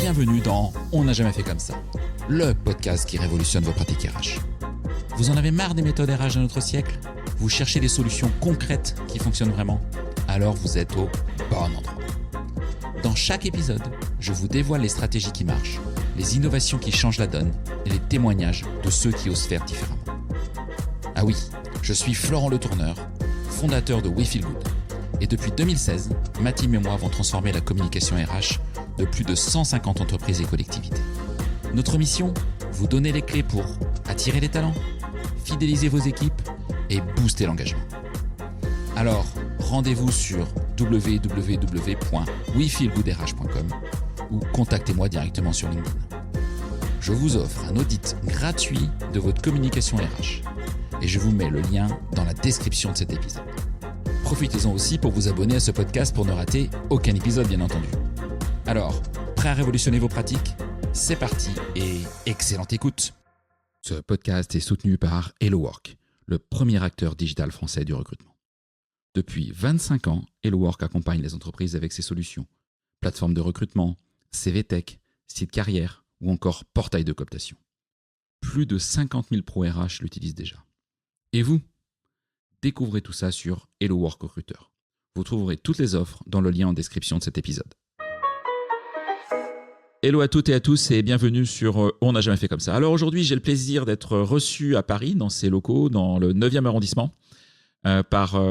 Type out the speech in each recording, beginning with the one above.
Bienvenue dans On n'a jamais fait comme ça, le podcast qui révolutionne vos pratiques RH. Vous en avez marre des méthodes RH de notre siècle ? Vous cherchez des solutions concrètes qui fonctionnent vraiment ? Alors vous êtes au bon endroit. Dans chaque épisode, je vous dévoile les stratégies qui marchent, les innovations qui changent la donne et les témoignages de ceux qui osent faire différemment. Ah oui, je suis Florent Le Tourneur, fondateur de We Feel Good. Et depuis 2016, ma team et moi avons transformé la communication RH de plus de 150 entreprises et collectivités. Notre mission ? Vous donner les clés pour attirer les talents, fidéliser vos équipes et booster l'engagement. Alors, rendez-vous sur www.wefeelgoodrh.com ou contactez-moi directement sur LinkedIn. Je vous offre un audit gratuit de votre communication RH et je vous mets le lien dans la description de cet épisode. Profitez-en aussi pour vous abonner à ce podcast pour ne rater aucun épisode, bien entendu. Alors, prêt à révolutionner vos pratiques ? C'est parti et excellente écoute. Ce podcast est soutenu par HelloWork, le premier acteur digital français du recrutement. Depuis 25 ans, HelloWork accompagne les entreprises avec ses solutions. Plateforme de recrutement, CV Tech, site carrière ou encore portail de cooptation. Plus de 50 000 pros RH l'utilisent déjà. Et vous ? Découvrez tout ça sur HelloWork Recruteur. Vous trouverez toutes les offres dans le lien en description de cet épisode. Hello à toutes et à tous et bienvenue sur On n'a jamais fait comme ça. Alors aujourd'hui, j'ai le plaisir d'être reçu à Paris, dans ses locaux, dans le 9e arrondissement, par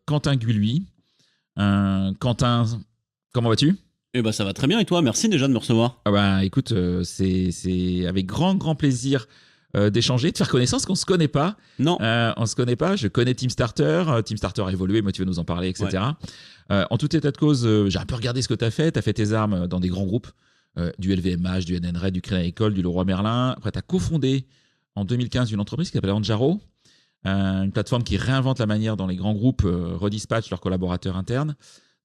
Quentin Guilhuy. Quentin, comment vas-tu ? Eh ben ça va très bien et toi ? Merci déjà de me recevoir. Ah bah écoute, c'est avec grand plaisir d'échanger, de faire connaissance, qu'on ne se connaît pas. Non. On ne se connaît pas, je connais Teamstarter. Teamstarter a évolué, moi tu vas nous en parler, etc. Ouais. En tout état de cause, j'ai un peu regardé ce que tu as fait. Tu as fait tes armes dans des grands groupes. Du LVMH, du NN-RED, du Crédit Agricole, du Leroy Merlin. Après, tu as cofondé en 2015 une entreprise qui s'appelle Anjaro, une plateforme qui réinvente la manière dont les grands groupes redispatchent leurs collaborateurs internes.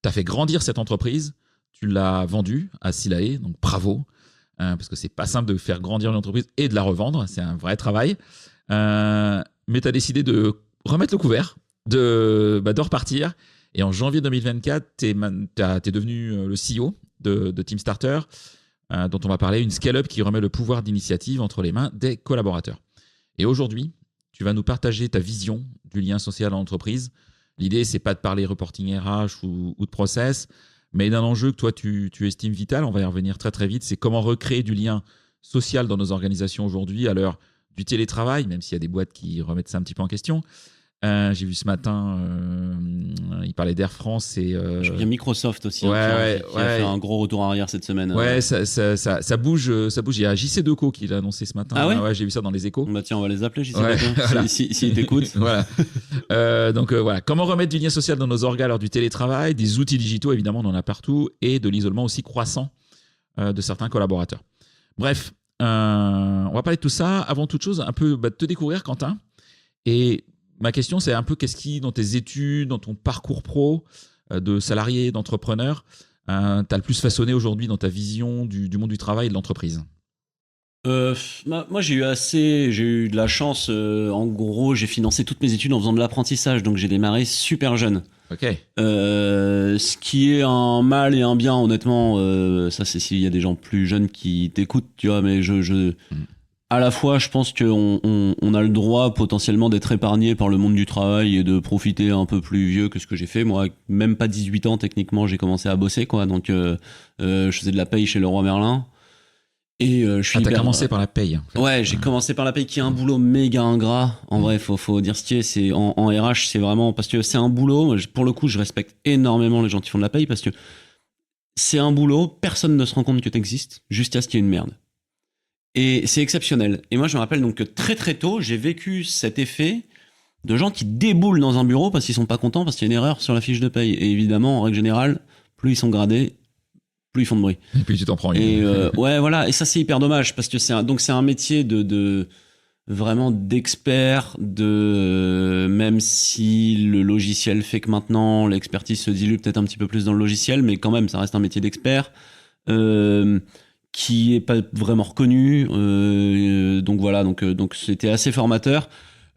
Tu as fait grandir cette entreprise, tu l'as vendue à Silae, donc bravo, parce que c'est pas simple de faire grandir une entreprise et de la revendre, c'est un vrai travail. Mais tu as décidé de remettre le couvert, de repartir. Et en janvier 2024, tu es devenu le CEO de Teamstarter, dont on va parler, une scale-up qui remet le pouvoir d'initiative entre les mains des collaborateurs. Et aujourd'hui, tu vas nous partager ta vision du lien social en entreprise. L'idée, c'est pas de parler reporting RH ou de process, mais d'un enjeu que toi, tu estimes vital. On va y revenir très vite. C'est comment recréer du lien social dans nos organisations aujourd'hui à l'heure du télétravail, même s'il y a des boîtes qui remettent ça un petit peu en question. J'ai vu ce matin, il parlait d'Air France et... Je vois Microsoft aussi, qui a fait un gros retour arrière cette semaine. Ouais, ça bouge. Il y a JC Decaux qui l'a annoncé ce matin. Ah ouais, j'ai vu ça dans les échos. Bah tiens, on va les appeler, JC Decaux, voilà. S'ils t'écoutent. Voilà. Voilà. Comment remettre du lien social dans nos orgas à l'heure du télétravail, des outils digitaux, évidemment, on en a partout, et de l'isolement aussi croissant de certains collaborateurs. Bref, on va parler de tout ça. Avant toute chose, un peu te découvrir, Quentin. Et... ma question, c'est un peu qu'est-ce qui, dans tes études, dans ton parcours pro de salarié, d'entrepreneur, t'as le plus façonné aujourd'hui dans ta vision du monde du travail et de l'entreprise ? Moi, j'ai eu de la chance. En gros, j'ai financé toutes mes études en faisant de l'apprentissage, donc j'ai démarré super jeune. Ok. Ce qui est un mal et un bien, honnêtement, ça c'est s'il y a des gens plus jeunes qui t'écoutent, tu vois, mais à la fois, je pense qu'on a le droit potentiellement d'être épargné par le monde du travail et de profiter un peu plus vieux que ce que j'ai fait. Moi, même pas 18 ans, techniquement, j'ai commencé à bosser, quoi. Donc, je faisais de la paye chez Leroy Merlin. Et t'as commencé par la paye, en fait. Ouais, j'ai commencé par la paye, qui est un boulot méga ingrat. En vrai, faut dire ce qui est. C'est en RH, c'est vraiment parce que c'est un boulot. Pour le coup, je respecte énormément les gens qui font de la paye parce que c'est un boulot. Personne ne se rend compte que t'existes jusqu'à ce qu'il y ait une merde. Et c'est exceptionnel. Et moi, je me rappelle donc que très tôt, j'ai vécu cet effet de gens qui déboulent dans un bureau parce qu'ils sont pas contents, parce qu'il y a une erreur sur la fiche de paye. Et évidemment, en règle générale, plus ils sont gradés, plus ils font de bruit. Et puis tu t'en prends une. Et ouais, voilà. Et ça, c'est hyper dommage parce que c'est un métier de vraiment d'expert, même si le logiciel fait que maintenant l'expertise se dilue peut-être un petit peu plus dans le logiciel, mais quand même, ça reste un métier d'expert. Qui est pas vraiment reconnu, donc voilà, donc c'était assez formateur.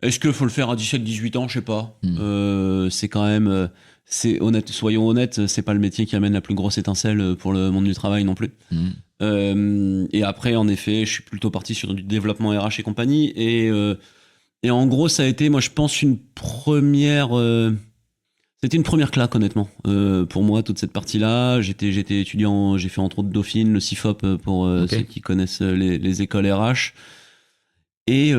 Est-ce qu'il faut le faire à 17-18 ans, je sais pas. C'est quand même c'est honnête, soyons honnêtes, c'est pas le métier qui amène la plus grosse étincelle pour le monde du travail non plus. Et après, en effet, je suis plutôt parti sur du développement RH et compagnie. Et en gros, ça a été, moi, je pense, c'était une première claque, honnêtement. Pour moi, toute cette partie-là, j'étais étudiant, j'ai fait entre autres Dauphine, le CIFOP pour ceux qui connaissent les écoles RH. Et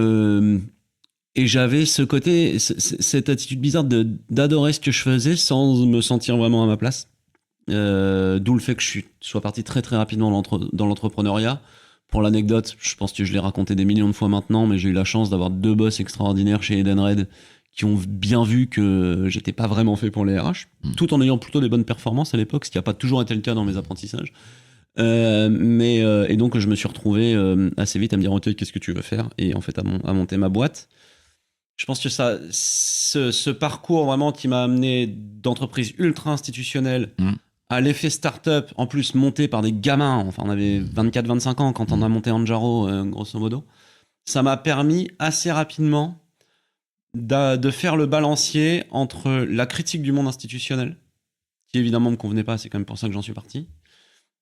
j'avais ce côté, cette attitude bizarre d'adorer ce que je faisais sans me sentir vraiment à ma place. D'où le fait que je sois parti très très rapidement dans l'entrepreneuriat. Pour l'anecdote, je pense que je l'ai raconté des millions de fois maintenant, mais j'ai eu la chance d'avoir 2 boss extraordinaires chez Edenred qui ont bien vu que j'étais pas vraiment fait pour les RH, tout en ayant plutôt des bonnes performances à l'époque, ce qui n'a pas toujours été le cas dans mes apprentissages. Et donc je me suis retrouvé assez vite à me dire ok, qu'est-ce que tu veux faire, et en fait à monter ma boîte. Je pense que ce parcours vraiment qui m'a amené d'entreprise ultra institutionnelle à l'effet start-up, en plus monté par des gamins, enfin on avait 24-25 ans quand on a monté Anjaro, grosso modo, ça m'a permis assez rapidement de faire le balancier entre la critique du monde institutionnel, qui évidemment me convenait pas, c'est quand même pour ça que j'en suis parti,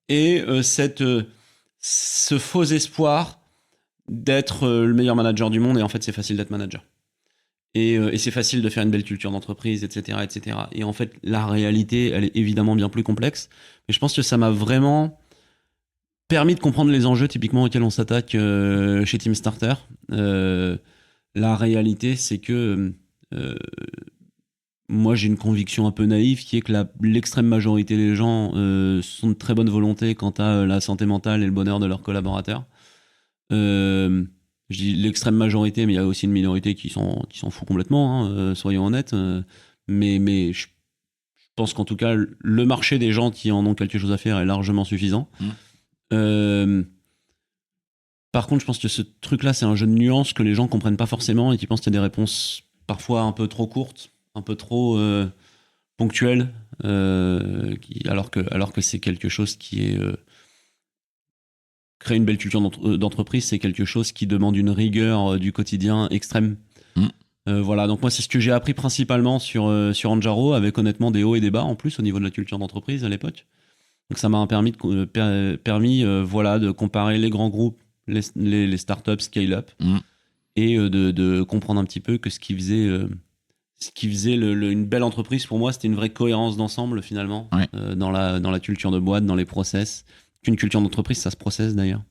et ce faux espoir d'être le meilleur manager du monde, et en fait c'est facile d'être manager. Et c'est facile de faire une belle culture d'entreprise, etc., etc. Et en fait, la réalité, elle est évidemment bien plus complexe. Mais je pense que ça m'a vraiment permis de comprendre les enjeux typiquement auxquels on s'attaque chez Teamstarter. La réalité, c'est que moi, j'ai une conviction un peu naïve qui est que l'extrême majorité des gens sont de très bonne volonté quant à la santé mentale et le bonheur de leurs collaborateurs. Je dis l'extrême majorité, mais il y a aussi une minorité qui s'en fout complètement, hein, soyons honnêtes. Mais je pense qu'en tout cas, le marché des gens qui en ont quelque chose à faire est largement suffisant. Par contre, je pense que ce truc-là, c'est un jeu de nuances que les gens comprennent pas forcément et qui pensent qu'il y a des réponses parfois un peu trop courtes, un peu trop ponctuelles, alors que c'est quelque chose qui est... Créer une belle culture d'entreprise, c'est quelque chose qui demande une rigueur du quotidien extrême. Voilà, donc moi, c'est ce que j'ai appris principalement sur Anjaro, avec honnêtement des hauts et des bas en plus au niveau de la culture d'entreprise à l'époque. Donc ça m'a permis de comparer les grands groupes, les startups, scale-up, et de comprendre un petit peu que ce qui faisait une belle entreprise pour moi, c'était une vraie cohérence d'ensemble finalement, dans la culture de boîte, dans les process. Une culture d'entreprise, ça se processe d'ailleurs.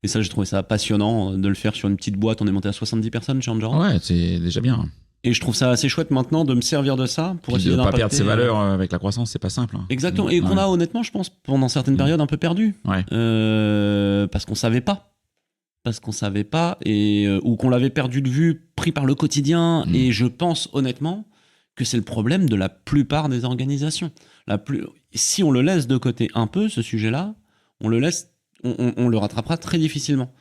Et ça, j'ai trouvé ça passionnant de le faire sur une petite boîte. On est monté à 70 personnes chez Anjaro. Ouais, c'est déjà bien. Et je trouve ça assez chouette maintenant de me servir de ça pour essayer de ne d'impacter. pas perdre ses valeurs avec la croissance, c'est pas simple. Exactement. Et qu'on a honnêtement, je pense, pendant certaines périodes un peu perdu. Parce qu'on savait pas. Ou qu'on l'avait perdu de vue, pris par le quotidien. Et je pense honnêtement que c'est le problème de la plupart des organisations. Si on le laisse de côté un peu, ce sujet-là, on le rattrapera très difficilement.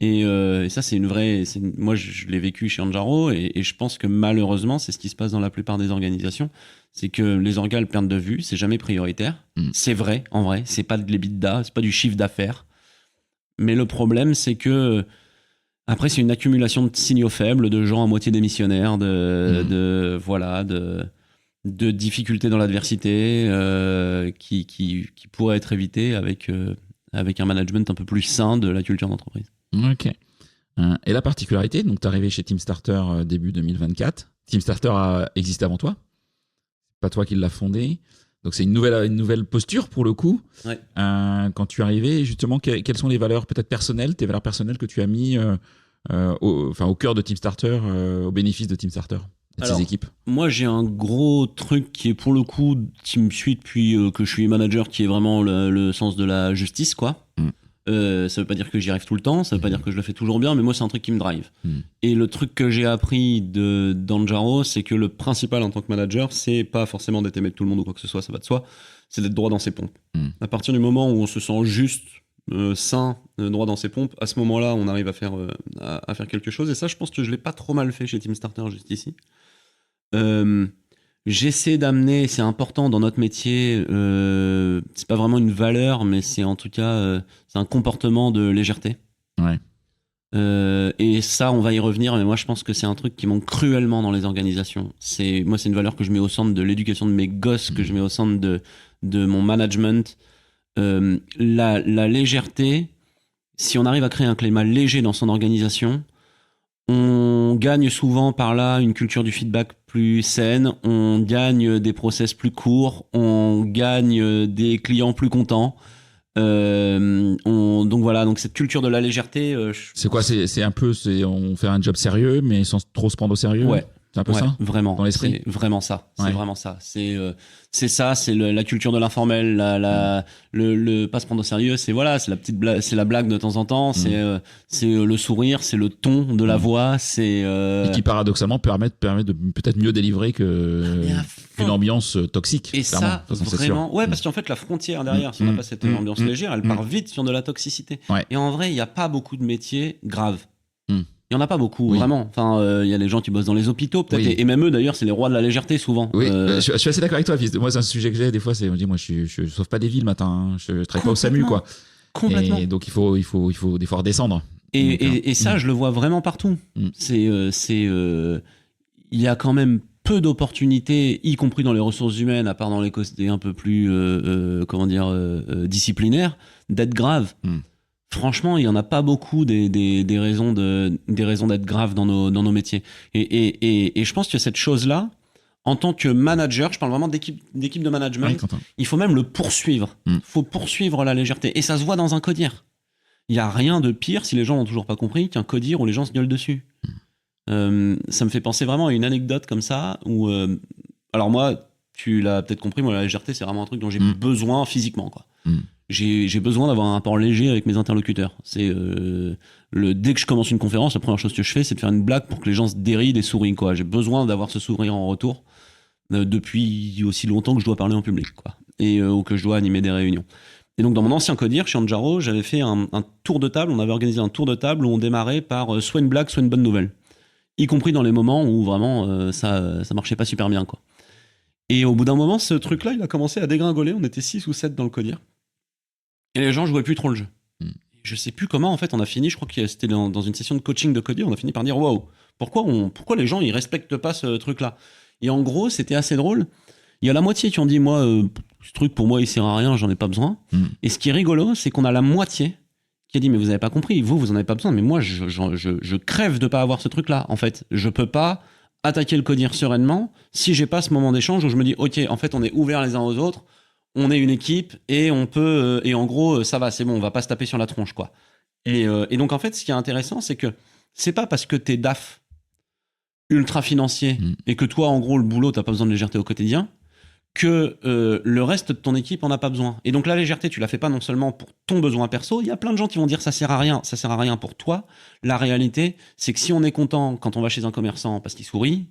Et ça, c'est une vraie... moi, je l'ai vécu chez Anjaro, et je pense que malheureusement, c'est ce qui se passe dans la plupart des organisations. C'est que les orgas perdent de vue, c'est jamais prioritaire. C'est vrai, en vrai, c'est pas de l'EBITDA, c'est pas du chiffre d'affaires. Mais le problème, c'est que après, c'est une accumulation de signaux faibles, de gens à moitié démissionnaires, de difficultés dans l'adversité qui pourraient être évitées avec un management un peu plus sain de la culture d'entreprise. Ok. Et la particularité, donc tu es arrivé chez Teamstarter début 2024. Teamstarter a existé avant toi. C'est pas toi qui l'as fondé. Donc c'est une nouvelle posture pour le coup. Ouais. Quand tu es arrivé, justement, quelles sont les valeurs peut-être personnelles, tes valeurs personnelles que tu as mis au cœur de Teamstarter, au bénéfice de Teamstarter et de ses équipes? Moi, j'ai un gros truc qui est pour le coup, qui me suit depuis que je suis manager, qui est vraiment le sens de la justice, quoi. Ça veut pas dire que j'y arrive tout le temps, ça veut pas dire que je le fais toujours bien, mais moi c'est un truc qui me drive. Et le truc que j'ai appris d'Anjaro, c'est que le principal en tant que manager, c'est pas forcément d'être aimé de tout le monde ou quoi que ce soit, ça va de soi, c'est d'être droit dans ses pompes. À partir du moment où on se sent juste, sain, droit dans ses pompes, à ce moment-là on arrive à faire quelque chose, et ça je pense que je l'ai pas trop mal fait chez Teamstarter juste ici. J'essaie d'amener, c'est important dans notre métier, c'est pas vraiment une valeur, mais c'est en tout cas c'est un comportement de légèreté. Ouais. Et ça, on va y revenir, mais moi je pense que c'est un truc qui manque cruellement dans les organisations. C'est une valeur que je mets au centre de l'éducation de mes gosses, que je mets au centre de mon management. La légèreté, si on arrive à créer un climat léger dans son organisation, on gagne souvent par là une culture du feedback plus saine, on gagne des process plus courts, on gagne des clients plus contents. Donc voilà, donc cette culture de la légèreté. C'est quoi? C'est un peu, on fait un job sérieux, mais sans trop se prendre au sérieux. Ouais. C'est un peu ça. Vraiment. Dans l'esprit. C'est vraiment ça. Ouais. C'est vraiment ça. C'est ça. C'est la culture de l'informel, le pas se prendre au sérieux. C'est voilà, c'est la petite blague, c'est la blague de temps en temps. C'est le sourire, c'est le ton de la voix. Et qui paradoxalement permet de peut-être mieux délivrer qu'une ambiance toxique. Et ça, vraiment. Ouais, parce qu'en fait, la frontière derrière, si on n'a pas cette ambiance légère, elle part vite sur de la toxicité. Ouais. Et en vrai, il n'y a pas beaucoup de métiers graves. Il n'y en a pas beaucoup, vraiment. Enfin, il y a les gens qui bossent dans les hôpitaux, peut-être. Et même eux, d'ailleurs, c'est les rois de la légèreté, souvent. Oui, je suis assez d'accord avec toi, fils. Moi, c'est un sujet que j'ai. Des fois, on dit, moi, je sauve pas des vies le matin. Hein. Je travaille pas au SAMU, quoi. Complètement. Et donc, il faut des fois redescendre. Et ça, je le vois vraiment partout. Il y a quand même peu d'opportunités, y compris dans les ressources humaines, à part dans les côtés un peu plus, disciplinaires, d'être grave. Franchement, il y en a pas beaucoup des raisons d'être grave dans nos métiers. Et je pense que cette chose-là, en tant que manager, je parle vraiment d'équipe de management, il faut même le poursuivre. Il faut poursuivre la légèreté. Et ça se voit dans un codir. Il y a rien de pire, si les gens n'ont toujours pas compris, qu'un codir où les gens se gueulent dessus. Ça me fait penser vraiment à une anecdote comme ça, où... alors moi, tu l'as peut-être compris, moi la légèreté, c'est vraiment un truc dont j'ai besoin physiquement, quoi. J'ai besoin d'avoir un rapport léger avec mes interlocuteurs. Dès que je commence une conférence, la première chose que je fais, c'est de faire une blague pour que les gens se dérident et sourient, quoi. J'ai besoin d'avoir ce sourire en retour depuis aussi longtemps que je dois parler en public, quoi. Ou que je dois animer des réunions. Et donc, dans mon ancien codir, chez Anjaro, j'avais fait un tour de table. On avait organisé un tour de table où on démarrait par soit une blague, soit une bonne nouvelle. Y compris dans les moments où vraiment ça marchait pas super bien, quoi. Et au bout d'un moment, ce truc-là, il a commencé à dégringoler. On était 6 ou 7 dans le codir. Et les gens jouaient plus trop le jeu. Je sais plus comment, en fait, on a fini, je crois que c'était dans une session de coaching de codir, on a fini par dire, waouh, pourquoi les gens, ils respectent pas ce truc-là? Et en gros, c'était assez drôle. Il y a la moitié qui ont dit, moi, ce truc, pour moi, il sert à rien, j'en ai pas besoin. Et ce qui est rigolo, c'est qu'on a la moitié qui a dit, mais vous avez pas compris, vous en avez pas besoin, mais moi, je crève de pas avoir ce truc-là, en fait. Je peux pas attaquer le codir sereinement si j'ai pas ce moment d'échange où je me dis, ok, en fait, on est ouverts les uns aux autres, on est une équipe et on peut et en gros ça va, c'est bon, on va pas se taper sur la tronche, quoi. Et donc en fait, ce qui est intéressant, c'est que c'est pas parce que t'es DAF ultra financier et que toi en gros le boulot t'as pas besoin de légèreté au quotidien que le reste de ton équipe en a pas besoin. Et donc la légèreté, tu la fais pas non seulement pour ton besoin perso. Il y a plein de gens qui vont dire ça sert à rien pour toi. La réalité, c'est que si on est content quand on va chez un commerçant parce qu'il sourit,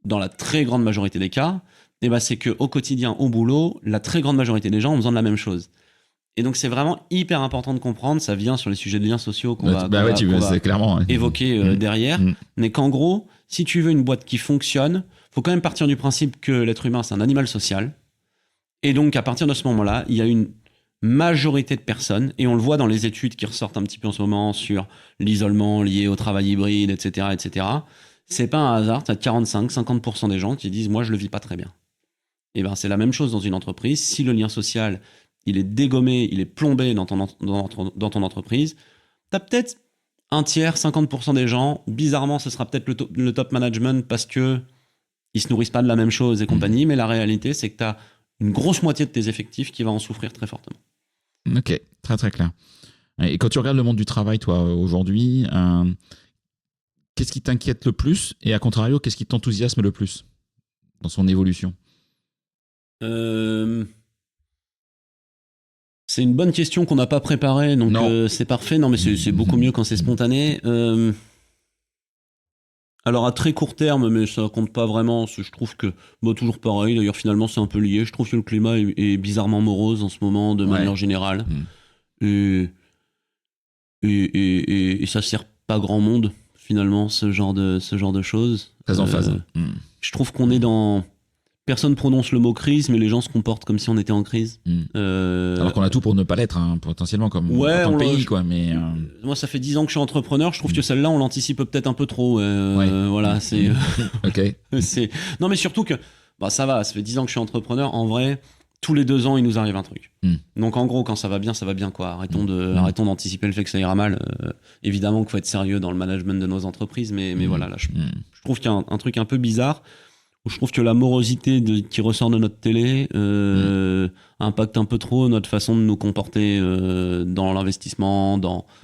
dans la très grande majorité des cas, et ben c'est qu'au quotidien, au boulot, la très grande majorité des gens ont besoin de la même chose. Et donc c'est vraiment hyper important de comprendre, ça vient sur les sujets de liens sociaux qu'on va évoquer derrière, mais qu'en gros, si tu veux une boîte qui fonctionne, faut quand même partir du principe que l'être humain, c'est un animal social. Et donc à partir de ce moment-là, il y a une majorité de personnes, et on le voit dans les études qui ressortent un petit peu en ce moment sur l'isolement lié au travail hybride, etc. C'est pas un hasard, tu as 45-50% des gens qui disent « moi je le vis pas très bien ». Et ben c'est la même chose dans une entreprise. Si le lien social, il est dégommé, il est plombé dans ton entreprise, tu as peut-être un tiers, 50% des gens, bizarrement, ce sera peut-être le top management parce que ils se nourrissent pas de la même chose et compagnie, mais la réalité, c'est que tu as une grosse moitié de tes effectifs qui va en souffrir très fortement. Ok, très très clair. Et quand tu regardes le monde du travail, toi, aujourd'hui, qu'est-ce qui t'inquiète le plus et à contrario, qu'est-ce qui t'enthousiasme le plus dans son évolution? C'est une bonne question qu'on n'a pas préparée, donc c'est parfait. Non, mais c'est beaucoup mieux quand c'est spontané. Alors à très court terme, mais ça compte pas vraiment, je trouve que toujours pareil, d'ailleurs finalement c'est un peu lié, je trouve que le climat est bizarrement morose en ce moment de manière générale. Et ça sert pas grand monde finalement, ce genre de choses. Très en phase. Je trouve qu'on est dans... personne prononce le mot crise, mais les gens se comportent comme si on était en crise. Alors qu'on a tout pour ne pas l'être, hein, potentiellement, comme en tant que pays, quoi. Mais moi, ça fait 10 ans que je suis entrepreneur. Je trouve que celle-là, on l'anticipe peut-être un peu trop. Voilà, c'est. Ok. Non, mais surtout que ça va. Ça fait 10 ans que je suis entrepreneur. En vrai, tous les 2 ans, il nous arrive un truc. Donc, en gros, quand ça va bien, quoi. Arrêtons d'anticiper le fait que ça ira mal. Évidemment qu'il faut être sérieux dans le management de nos entreprises, mais voilà, là, je trouve qu'il y a un truc un peu bizarre. Je trouve que la morosité qui ressort de notre télé impacte un peu trop notre façon de nous comporter dans l'investissement.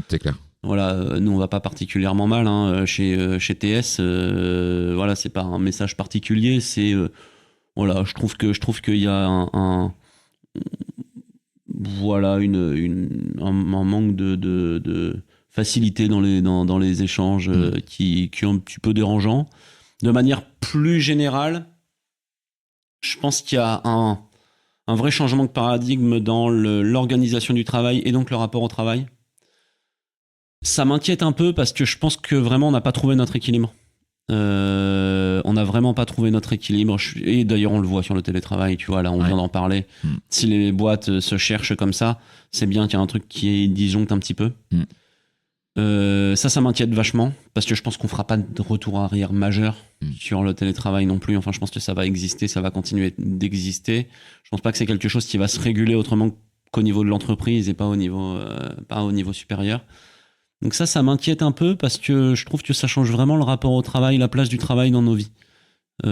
C'est clair. Voilà, nous on va pas particulièrement mal hein, chez TS. Voilà, c'est pas un message particulier. C'est voilà, je trouve qu'il y a un manque de facilité dans les échanges qui est un petit peu dérangeant. De manière plus générale, je pense qu'il y a un vrai changement de paradigme dans l'organisation du travail et donc le rapport au travail. Ça m'inquiète un peu parce que je pense que vraiment on n'a pas trouvé notre équilibre. On n'a vraiment pas trouvé notre équilibre. Et d'ailleurs on le voit sur le télétravail, tu vois, là on vient d'en parler. Si les boîtes se cherchent comme ça, c'est bien qu'il y a un truc qui est disjoncte un petit peu. Ça m'inquiète vachement parce que je pense qu'on fera pas de retour arrière majeur sur le télétravail non plus. Enfin, je pense que ça va exister, ça va continuer d'exister. Je pense pas que c'est quelque chose qui va se réguler autrement qu'au niveau de l'entreprise et pas au niveau supérieur. Donc ça m'inquiète un peu parce que je trouve que ça change vraiment le rapport au travail, la place du travail dans nos vies. Pour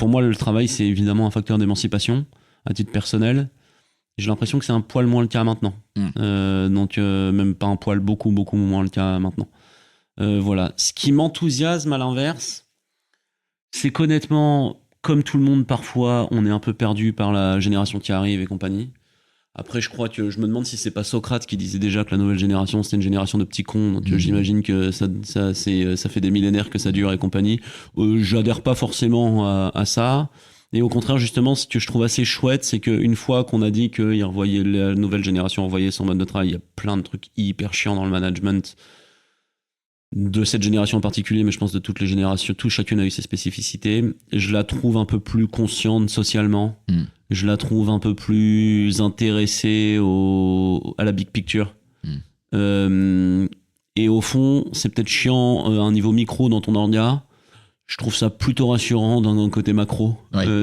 moi, le travail, c'est évidemment un facteur d'émancipation à titre personnel. J'ai l'impression que c'est un poil moins le cas maintenant. Donc, même pas un poil, beaucoup moins le cas maintenant. Voilà. Ce qui m'enthousiasme à l'inverse, c'est qu'honnêtement, comme tout le monde, parfois, on est un peu perdu par la génération qui arrive et compagnie. Après, je me demande si c'est pas Socrate qui disait déjà que la nouvelle génération, c'était une génération de petits cons. Donc, j'imagine que ça fait des millénaires que ça dure et compagnie. J'adhère pas forcément à ça. Et au contraire, justement, ce que je trouve assez chouette, c'est qu'une fois qu'on a dit que la nouvelle génération revoyait son mode de travail, il y a plein de trucs hyper chiants dans le management de cette génération en particulier, mais je pense de toutes les générations, chacune a eu ses spécificités. Je la trouve un peu plus consciente socialement. Je la trouve un peu plus intéressée à la big picture. Et au fond, c'est peut-être chiant à un niveau micro dans ton orga. Je trouve ça plutôt rassurant d'un côté macro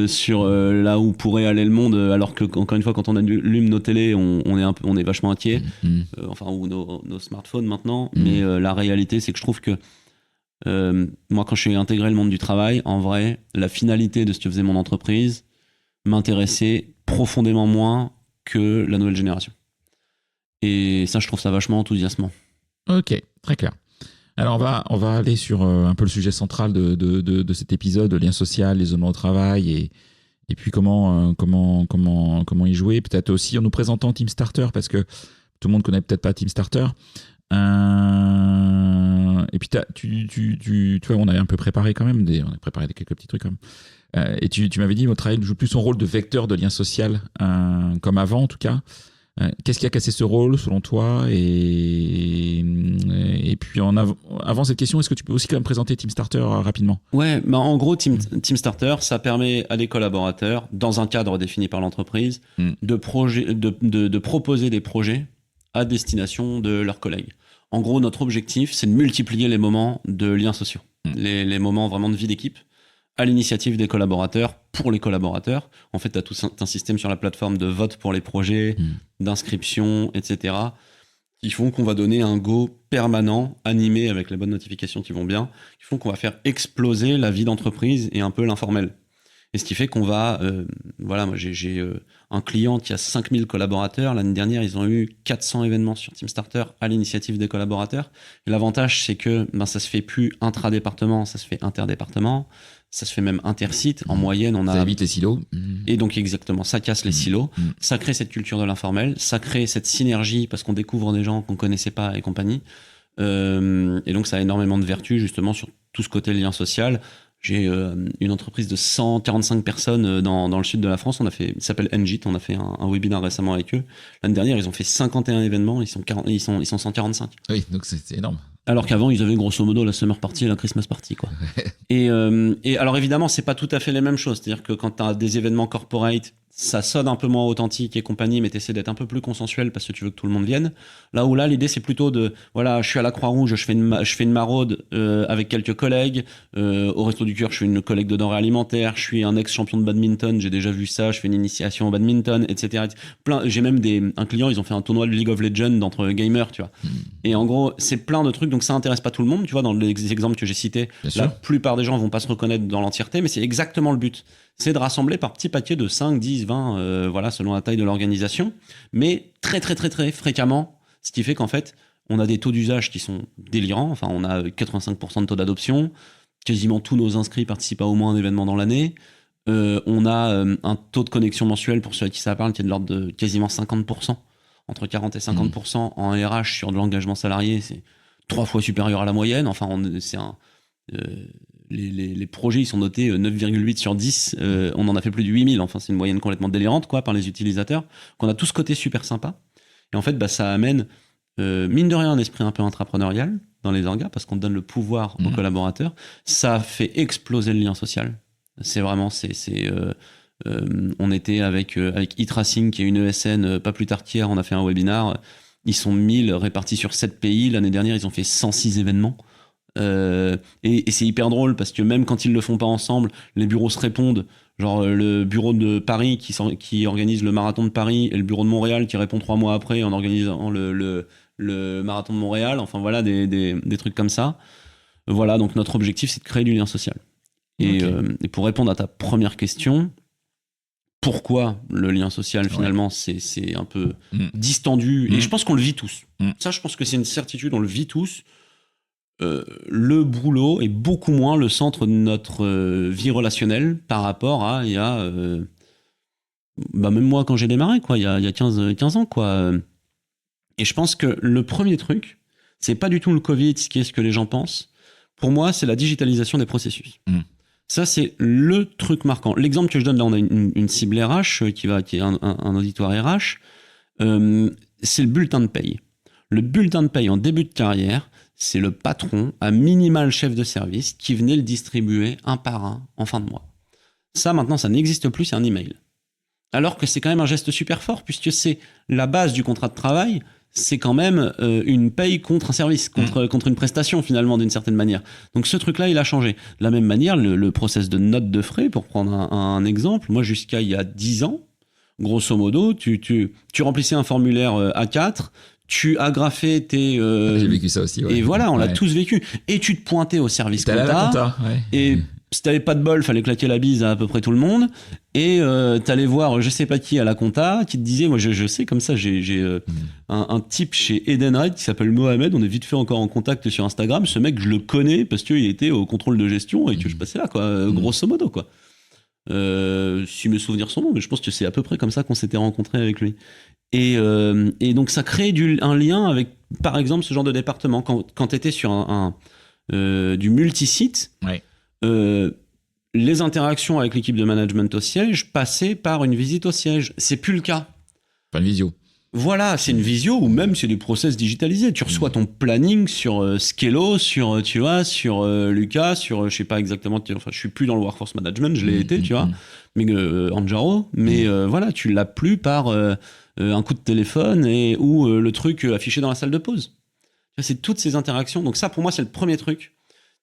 sur là où pourrait aller le monde, alors que encore une fois quand on allume nos télés on est vachement inquiet, ou nos smartphones maintenant, mais la réalité c'est que je trouve que moi quand je suis intégré le monde du travail, en vrai la finalité de ce que faisait mon entreprise m'intéressait profondément moins que la nouvelle génération, et ça je trouve ça vachement enthousiasmant. Ok, très clair. Alors on va aller sur un peu le sujet central de cet épisode, le lien social, l'isolement au travail et puis comment y jouer. Peut-être aussi en nous présentant Team Starter, parce que tout le monde connaît peut-être pas Team Starter. Et puis tu vois, on avait un peu préparé quand même, on a préparé quelques petits trucs quand même. Et tu m'avais dit, votre travail joue plus son rôle de vecteur de lien social, comme avant en tout cas. Qu'est-ce qui a cassé ce rôle selon toi, et puis avant cette question, est-ce que tu peux aussi quand même présenter Team Starter rapidement? Ouais, en gros Team Starter, ça permet à des collaborateurs, dans un cadre défini par l'entreprise, de proposer des projets à destination de leurs collègues. En gros, notre objectif, c'est de multiplier les moments de liens sociaux, les moments vraiment de vie d'équipe, à l'initiative des collaborateurs, pour les collaborateurs. En fait, tu as tout un système sur la plateforme de vote pour les projets, d'inscription, etc., qui font qu'on va donner un go permanent, animé avec les bonnes notifications qui vont bien, qui font qu'on va faire exploser la vie d'entreprise et un peu l'informel. Et ce qui fait qu'on va... moi j'ai un client qui a 5000 collaborateurs. L'année dernière, ils ont eu 400 événements sur Team Starter à l'initiative des collaborateurs. Et l'avantage, c'est que ça se fait plus intra-département, ça se fait interdépartement. Ça se fait même intersite. En moyenne, on a... Ça évite les silos. Et donc, exactement, ça casse les silos. Ça crée cette culture de l'informel. Ça crée cette synergie parce qu'on découvre des gens qu'on connaissait pas et compagnie. Et donc, ça a énormément de vertus, justement, sur tout ce côté lien social. J'ai une entreprise de 145 personnes dans le sud de la France. Ça s'appelle Ngit. On a fait un webinaire récemment avec eux. L'année dernière, ils ont fait 51 événements. Ils sont 145. Oui, donc c'est énorme. Alors qu'avant, ils avaient grosso modo la summer party et la Christmas party, quoi. Et alors évidemment, c'est pas tout à fait les mêmes choses. C'est-à-dire que quand tu as des événements corporate, ça sonne un peu moins authentique et compagnie, mais tu essaies d'être un peu plus consensuel parce que tu veux que tout le monde vienne. Là, l'idée, c'est plutôt de, voilà, je suis à la Croix-Rouge, je fais une maraude avec quelques collègues. Au Resto du Cœur, je suis une collègue de denrées alimentaires. Je suis un ex-champion de badminton, j'ai déjà vu ça. Je fais une initiation au badminton, etc. J'ai même un client, ils ont fait un tournoi de League of Legends entre gamers, tu vois. Et en gros, c'est plein de trucs, donc ça intéresse pas tout le monde, tu vois. Dans les exemples que j'ai cités, la plupart des gens vont pas se reconnaître dans l'entièreté, mais c'est exactement le but. C'est de rassembler par petits paquets de 5, 10, 20, voilà, selon la taille de l'organisation, mais très, très, très, très fréquemment, ce qui fait qu'en fait, on a des taux d'usage qui sont délirants. Enfin, on a 85% de taux d'adoption, quasiment tous nos inscrits participent à au moins un événement dans l'année. On a un taux de connexion mensuel, pour ceux à qui ça parle, qui est de l'ordre de quasiment 50%, entre 40 et 50% en RH sur de l'engagement salarié, c'est 3 fois supérieur à la moyenne. Enfin, les projets, ils sont notés 9,8 sur 10. On en a fait plus de 8000. Enfin, c'est une moyenne complètement délirante, quoi, par les utilisateurs. Qu'on a tout ce côté super sympa. Et en fait, ça amène, mine de rien, un esprit un peu intrapreneurial dans les orgas, parce qu'on donne le pouvoir aux collaborateurs. Ça fait exploser le lien social. C'est vraiment, on était avec e-Tracing, qui est une ESN, pas plus tard qu'hier, on a fait un webinar. Ils sont 1000 répartis sur 7 pays. L'année dernière, ils ont fait 106 événements. Et c'est hyper drôle parce que même quand ils le font pas ensemble, les bureaux se répondent. Genre le bureau de Paris qui organise le marathon de Paris et le bureau de Montréal qui répond 3 mois après en organisant le marathon de Montréal. Enfin voilà, des trucs comme ça. Voilà, donc notre objectif, c'est de créer du lien social. Et pour répondre à ta première question, pourquoi le lien social finalement c'est un peu distendu, et je pense qu'on le vit tous. Ça, je pense que c'est une certitude, on le vit tous. Le boulot est beaucoup moins le centre de notre vie relationnelle par rapport à il y a même moi quand j'ai démarré, quoi, il y a 15 ans, quoi. Et je pense que le premier truc, c'est pas du tout le Covid, ce qui est ce que les gens pensent. Pour moi, c'est la digitalisation des processus. Ça, c'est le truc marquant. L'exemple que je donne là, on a une cible RH qui est un auditoire RH. C'est le bulletin de paye. Le bulletin de paye en début de carrière, c'est le patron, à minima le chef de service, qui venait le distribuer un par un en fin de mois. Ça, maintenant, ça n'existe plus, c'est un email. Alors que c'est quand même un geste super fort, puisque c'est la base du contrat de travail, c'est quand même une paye contre un service, contre une prestation, finalement, d'une certaine manière. Donc ce truc-là, il a changé. De la même manière, le process de note de frais, pour prendre un exemple, moi, jusqu'à il y a 10 ans, grosso modo, tu remplissais un formulaire A4, tu agrafais tes... J'ai vécu ça aussi, ouais. Et voilà, on l'a tous vécu. Et tu te pointais au service compta. Et si t'avais pas de bol, fallait claquer la bise à peu près tout le monde. Et t'allais voir je sais pas qui à la compta qui te disait, moi je sais comme ça, j'ai un type chez Edenred qui s'appelle Mohamed, on est vite fait encore en contact sur Instagram. Ce mec, je le connais parce qu'il était au contrôle de gestion et que je passais là, quoi, grosso modo, quoi. Si mes souvenirs sont bons, mais je pense que c'est à peu près comme ça qu'on s'était rencontrés avec lui. Et donc ça crée un lien avec, par exemple, ce genre de département. Quand tu étais sur du multisite, les interactions avec l'équipe de management au siège passaient par une visite au siège. C'est plus le cas. Pas une visio. Voilà, c'est une visio ou même c'est des process digitalisés. Tu reçois ton planning sur Skello, sur Lucas, sur je sais pas exactement. Enfin, je suis plus dans le workforce management, je l'ai été, tu vois, mais Anjaro. Mais voilà, tu l'as plus par un coup de téléphone ou le truc affiché dans la salle de pause. C'est toutes ces interactions. Donc ça, pour moi, c'est le premier truc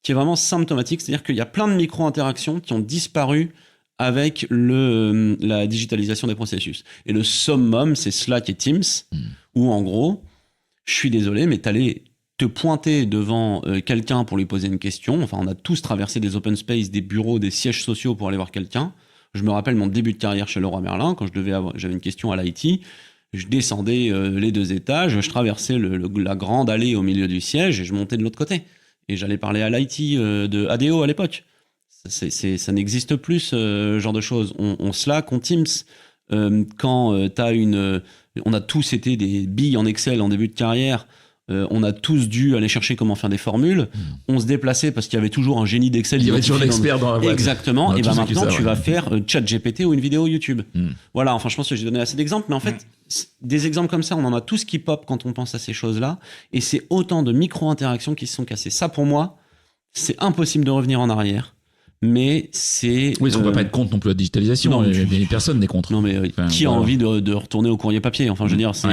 qui est vraiment symptomatique. C'est-à-dire qu'il y a plein de micro-interactions qui ont disparu avec la digitalisation des processus. Et le summum, c'est Slack et Teams, où en gros, je suis désolé, mais t'allais te pointer devant quelqu'un pour lui poser une question. Enfin, on a tous traversé des open space, des bureaux, des sièges sociaux pour aller voir quelqu'un. Je me rappelle mon début de carrière chez Leroy Merlin, quand j'avais une question à l'IT, je descendais les 2 étages, je traversais la grande allée au milieu du siège et je montais de l'autre côté. Et j'allais parler à l'IT de ADO à l'époque. Ça n'existe plus, ce genre de choses. On Slack, on Teams. Quand t'as on a tous été des billes en Excel en début de carrière. On a tous dû aller chercher comment faire des formules. On se déplaçait parce qu'il y avait toujours un génie d'Excel. Il y avait toujours l'expert dans la boîte. Exactement. Et ben maintenant, tu vas faire ChatGPT ou une vidéo YouTube. Voilà, enfin, je pense que j'ai donné assez d'exemples. Mais en fait, des exemples comme ça, on en a tous qui pop quand on pense à ces choses-là. Et c'est autant de micro-interactions qui se sont cassées. Ça, pour moi, c'est impossible de revenir en arrière. Mais c'est... Oui, on ne peut pas être contre non plus la digitalisation. Non, personne n'est contre. Non, mais qui a envie de retourner au courrier papier? Enfin, je veux dire, on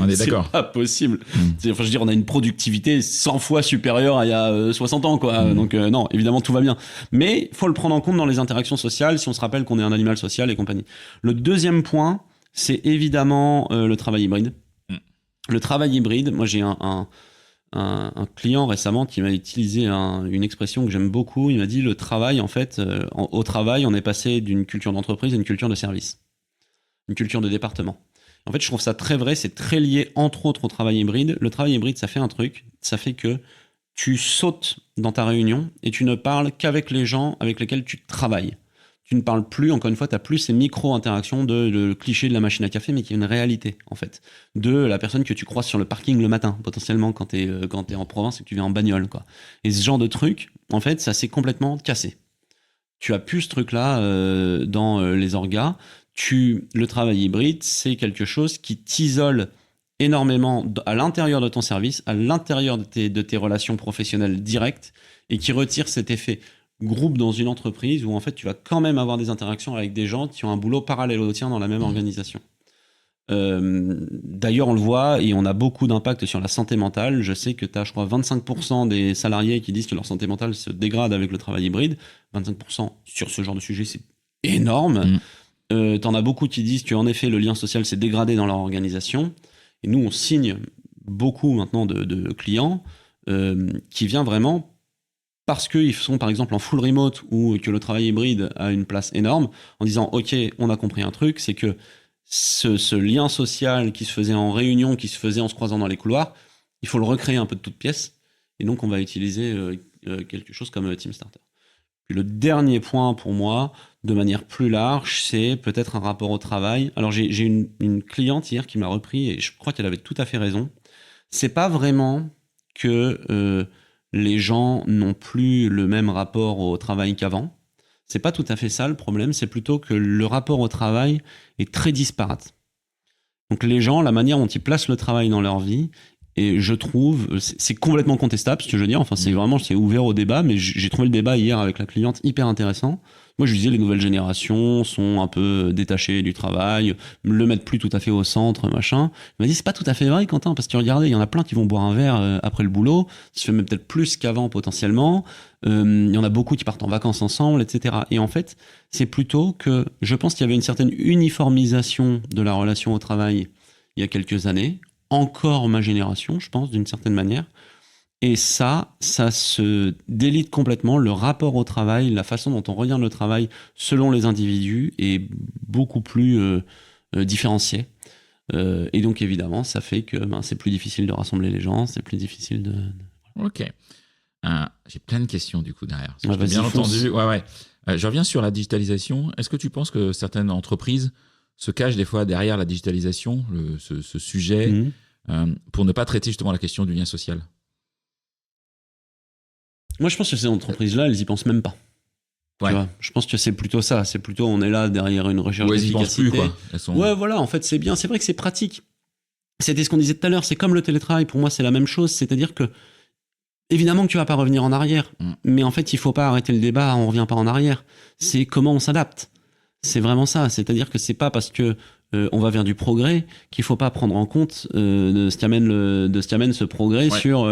est d'accord. C'est pas possible. Enfin, je veux dire, on a une productivité 100 fois supérieure à il y a 60 ans, quoi. Donc, non, évidemment, tout va bien. Mais il faut le prendre en compte dans les interactions sociales, si on se rappelle qu'on est un animal social et compagnie. Le deuxième point, c'est évidemment le travail hybride. Le travail hybride, moi, j'ai un client récemment qui m'a utilisé une expression que j'aime beaucoup. Il m'a dit le travail, en fait, au travail, on est passé d'une culture d'entreprise à une culture de service, une culture de département. En fait, je trouve ça très vrai. C'est très lié, entre autres, au travail hybride. Le travail hybride, ça fait un truc. Ça fait que tu sautes dans ta réunion et tu ne parles qu'avec les gens avec lesquels tu travailles. Tu ne parles plus, encore une fois, tu n'as plus ces micro-interactions de cliché de la machine à café, mais qui est une réalité, en fait. De la personne que tu croises sur le parking le matin, potentiellement, quand tu es en province et que tu viens en bagnole, quoi. Et ce genre de truc, en fait, ça s'est complètement cassé. Tu as plus ce truc-là dans les orgas. Le travail hybride, c'est quelque chose qui t'isole énormément à l'intérieur de ton service, à l'intérieur de tes relations professionnelles directes, et qui retire cet effet groupe dans une entreprise où en fait tu vas quand même avoir des interactions avec des gens qui ont un boulot parallèle au tien dans la même organisation. D'ailleurs on le voit et on a beaucoup d'impact sur la santé mentale. Je sais que tu as je crois 25% des salariés qui disent que leur santé mentale se dégrade avec le travail hybride. 25% sur ce genre de sujet, c'est énorme. T'en as beaucoup qui disent qu'en effet le lien social s'est dégradé dans leur organisation, et nous on signe beaucoup maintenant de clients qui viennent vraiment parce qu'ils sont par exemple en full remote ou que le travail hybride a une place énorme, en disant ok, on a compris un truc, c'est que ce lien social qui se faisait en réunion, qui se faisait en se croisant dans les couloirs, il faut le recréer un peu de toutes pièces, et donc on va utiliser quelque chose comme TeamStarter. Puis le dernier point pour moi, de manière plus large, c'est peut-être un rapport au travail. Alors j'ai une cliente hier qui m'a repris, et je crois qu'elle avait tout à fait raison. C'est pas vraiment que les gens n'ont plus le même rapport au travail qu'avant. C'est pas tout à fait ça le problème, c'est plutôt que le rapport au travail est très disparate. Donc les gens, la manière dont ils placent le travail dans leur vie, et je trouve, c'est complètement contestable ce que je veux dire, enfin c'est ouvert au débat, mais j'ai trouvé le débat hier avec la cliente hyper intéressant. Moi je disais les nouvelles générations sont un peu détachées du travail, le mettent plus tout à fait au centre, machin. Il m'a dit c'est pas tout à fait vrai Quentin, parce que regardez, il y en a plein qui vont boire un verre après le boulot, ça se fait même peut-être plus qu'avant potentiellement, il y en a beaucoup qui partent en vacances ensemble, etc. Et en fait c'est plutôt que je pense qu'il y avait une certaine uniformisation de la relation au travail il y a quelques années, encore ma génération je pense d'une certaine manière. Et ça se délite complètement. Le rapport au travail, la façon dont on regarde le travail selon les individus est beaucoup plus différencié. Et donc, évidemment, ça fait que c'est plus difficile de rassembler les gens, c'est plus difficile de... Ok. J'ai plein de questions, du coup, derrière. J'ai bien entendu. Ouais. Je reviens sur la digitalisation. Est-ce que tu penses que certaines entreprises se cachent des fois derrière la digitalisation, ce sujet, pour ne pas traiter justement la question du lien social ? Moi, je pense que ces entreprises-là, elles y pensent même pas. Ouais. Tu vois, je pense que c'est plutôt ça. C'est plutôt, on est là derrière une recherche d'efficacité. Elles y pensent plus, quoi. Elles sont... Ouais, voilà, en fait, c'est bien. C'est vrai que c'est pratique. C'était ce qu'on disait tout à l'heure. C'est comme le télétravail. Pour moi, c'est la même chose. C'est-à-dire que, évidemment que tu vas pas revenir en arrière. Mais en fait, il faut pas arrêter le débat. On revient pas en arrière. C'est comment on s'adapte. C'est vraiment ça. C'est-à-dire que c'est pas parce que on va vers du progrès qu'il faut pas prendre en compte de ce qui amène ce progrès sur...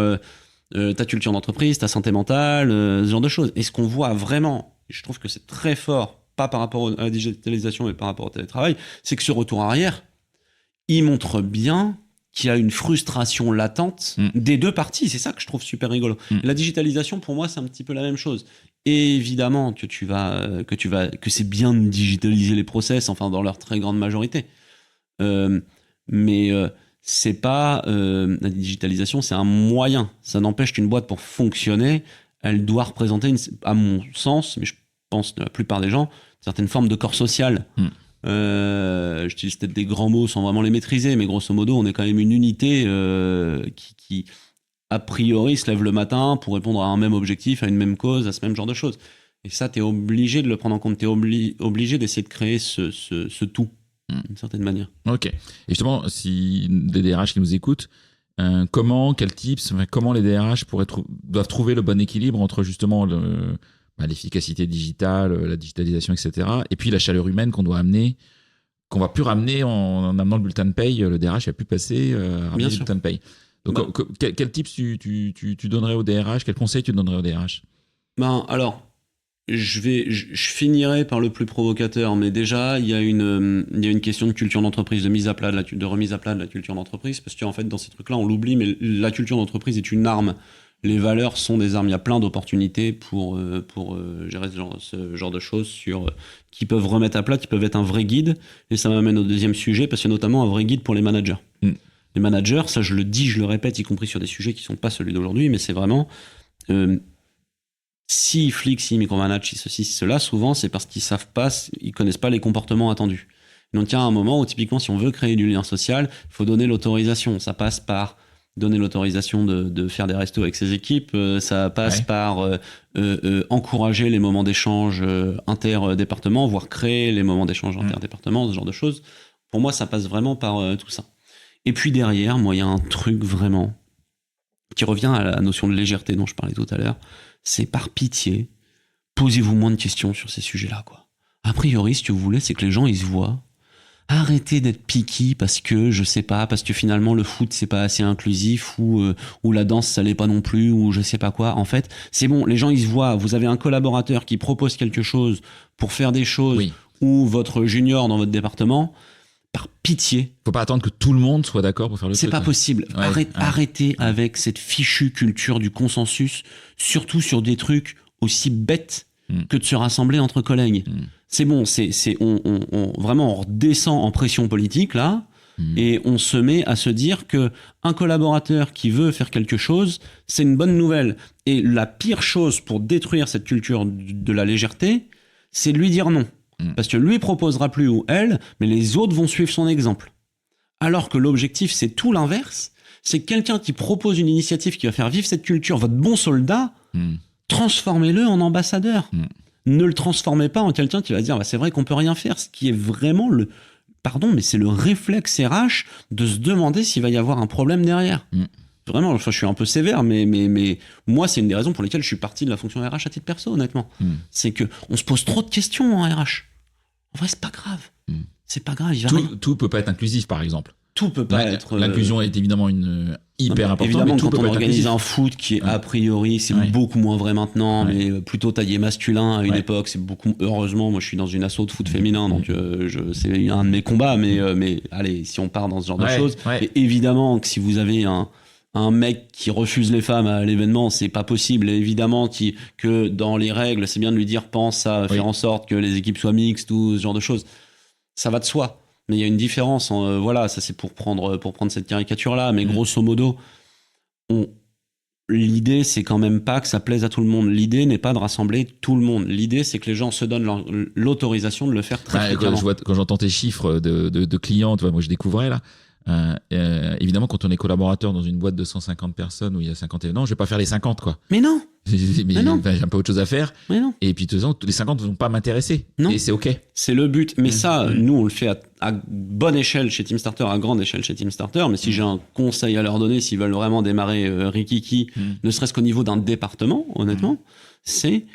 ta culture d'entreprise, ta santé mentale, ce genre de choses. Et ce qu'on voit vraiment, et je trouve que c'est très fort, pas par rapport à la digitalisation, mais par rapport au télétravail, c'est que ce retour arrière, il montre bien qu'il y a une frustration latente des deux parties. C'est ça que je trouve super rigolo. La digitalisation, pour moi, c'est un petit peu la même chose. Et évidemment que c'est bien de digitaliser les process, enfin dans leur très grande majorité. C'est pas la digitalisation, c'est un moyen. Ça n'empêche qu'une boîte, pour fonctionner, elle doit représenter, à mon sens, mais je pense de la plupart des gens, une certaine forme de corps social. J'utilise peut-être des grands mots sans vraiment les maîtriser, mais grosso modo, on est quand même une unité qui a priori, se lève le matin pour répondre à un même objectif, à une même cause, à ce même genre de choses. Et ça, tu es obligé de le prendre en compte. Tu es obligé d'essayer de créer ce tout, d'une certaine manière. Ok. Et justement, si des DRH qui nous écoutent, comment les DRH doivent trouver le bon équilibre entre justement l'efficacité digitale, la digitalisation, etc., et puis la chaleur humaine qu'on doit amener, qu'on va plus ramener en amenant le bulletin de paye. Le DRH a pu passer à ramener le bulletin de paye. Donc, quel tips tu donnerais au DRH? Quel conseil tu donnerais au DRH? Alors, je finirai par le plus provocateur, mais déjà, il y a une question de culture d'entreprise, de remise à plat de la culture d'entreprise, parce qu'en fait, dans ces trucs-là, on l'oublie, mais la culture d'entreprise est une arme. Les valeurs sont des armes. Il y a plein d'opportunités pour gérer ce genre de choses qui peuvent remettre à plat, qui peuvent être un vrai guide. Et ça m'amène au deuxième sujet, parce que notamment un vrai guide pour les managers. Les managers, ça je le dis, je le répète, y compris sur des sujets qui ne sont pas celui d'aujourd'hui, mais c'est vraiment si flics, si micromanagent, si ceci, si cela, souvent c'est parce qu'ils savent pas, ils connaissent pas les comportements attendus. Donc il y a un moment où typiquement si on veut créer du lien social, il faut donner l'autorisation. Ça passe par donner l'autorisation de faire des restos avec ses équipes, ça passe par encourager les moments d'échange inter-départements, voire créer les moments d'échange inter-départements, ce genre de choses. Pour moi, ça passe vraiment par tout ça. Et puis derrière, moi, il y a un truc vraiment qui revient à la notion de légèreté dont je parlais tout à l'heure. C'est par pitié, posez-vous moins de questions sur ces sujets-là, quoi. A priori, ce que vous voulez, c'est que les gens, ils se voient. Arrêtez d'être picky parce que, je sais pas, parce que finalement, le foot, c'est pas assez inclusif ou la danse, ça l'est pas non plus ou je sais pas quoi. En fait, c'est bon, les gens, ils se voient. Vous avez un collaborateur qui propose quelque chose pour faire des choses ou votre junior dans votre département. Par pitié. Faut pas attendre que tout le monde soit d'accord pour faire le truc. C'est pas possible. Arrêtez avec cette fichue culture du consensus, surtout sur des trucs aussi bêtes que de se rassembler entre collègues. C'est bon, vraiment on redescend en pression politique là, et on se met à se dire que un collaborateur qui veut faire quelque chose, c'est une bonne nouvelle. Et la pire chose pour détruire cette culture de la légèreté, c'est de lui dire non. Parce que lui proposera plus ou elle, mais les autres vont suivre son exemple. Alors que l'objectif, c'est tout l'inverse. C'est quelqu'un qui propose une initiative qui va faire vivre cette culture, votre bon soldat, transformez-le en ambassadeur. Ne le transformez pas en quelqu'un qui va dire c'est vrai qu'on peut rien faire, ce qui est vraiment mais c'est le réflexe RH de se demander s'il va y avoir un problème derrière. Vraiment, je suis un peu sévère, mais moi, c'est une des raisons pour lesquelles je suis parti de la fonction RH à titre perso, honnêtement. C'est qu'on se pose trop de questions en RH. En vrai, c'est pas grave. C'est pas grave. Tout peut pas être inclusif, par exemple. Tout peut pas être. L'inclusion est évidemment hyper importante. Évidemment, mais tout quand peut on pas organise un foot qui est a priori, c'est beaucoup moins vrai maintenant, mais plutôt taillé masculin à une époque, c'est beaucoup. Heureusement, moi, je suis dans une asso de foot féminin, donc c'est un de mes combats. Mais allez, si on part dans ce genre de choses, et évidemment que si vous avez un mec qui refuse les femmes à l'événement, c'est pas possible. Et évidemment que dans les règles, c'est bien de lui dire pense à faire en sorte que les équipes soient mixtes ou ce genre de choses. Ça va de soi. Mais il y a une différence. Ça c'est pour prendre cette caricature-là. Mais grosso modo, l'idée, c'est quand même pas que ça plaise à tout le monde. L'idée n'est pas de rassembler tout le monde. L'idée, c'est que les gens se donnent l'autorisation de le faire très fréquemment. Quand j'entends tes chiffres de clients, tu vois, moi je découvrais là. Évidemment, quand on est collaborateur dans une boîte de 150 personnes où il y a 50 événements, je vais pas faire les 50, quoi. Mais non. Mais non. J'ai un peu autre chose à faire. Mais non. Et puis, de toute façon, les 50 ne vont pas m'intéresser. Non. Et c'est OK. C'est le but. Mais ça, nous, on le fait à bonne échelle chez Teamstarter, à grande échelle chez Teamstarter. Mais si j'ai un conseil à leur donner, s'ils veulent vraiment démarrer Rikiki, ne serait-ce qu'au niveau d'un département, honnêtement, c'est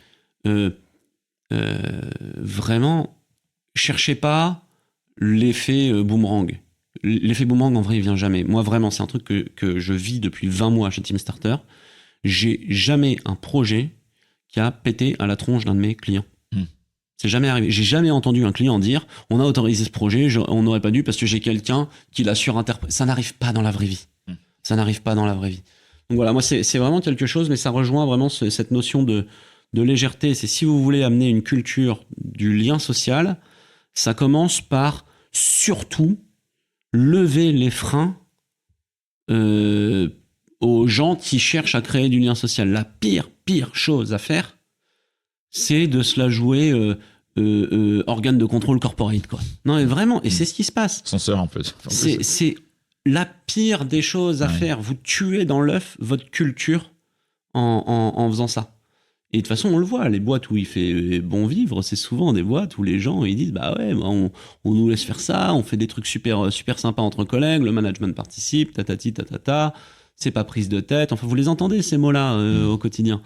vraiment, cherchez pas l'effet boomerang. L'effet boomerang, en vrai, il vient jamais. Moi, vraiment, c'est un truc que je vis depuis 20 mois chez Teamstarter. J'ai jamais un projet qui a pété à la tronche d'un de mes clients. C'est jamais arrivé. J'ai jamais entendu un client dire on a autorisé ce projet, on n'aurait pas dû parce que j'ai quelqu'un qui l'a surinterprété. Ça n'arrive pas dans la vraie vie. Ça n'arrive pas dans la vraie vie. Donc voilà, moi, c'est vraiment quelque chose, mais ça rejoint vraiment cette notion de légèreté. C'est si vous voulez amener une culture du lien social, ça commence par surtout lever les freins aux gens qui cherchent à créer du lien social. La pire chose à faire, c'est de se la jouer organe de contrôle corporate, quoi. Non, mais vraiment, et c'est ce qui se passe. Censeur, en fait. C'est la pire des choses à faire. Vous tuez dans l'œuf votre culture en faisant ça. Et de toute façon, on le voit, les boîtes où il fait bon vivre, c'est souvent des boîtes où les gens ils disent bah ouais, on nous laisse faire ça, on fait des trucs super sympas entre collègues, le management participe, tatati tatata, c'est pas prise de tête. Enfin, vous les entendez ces mots-là au quotidien.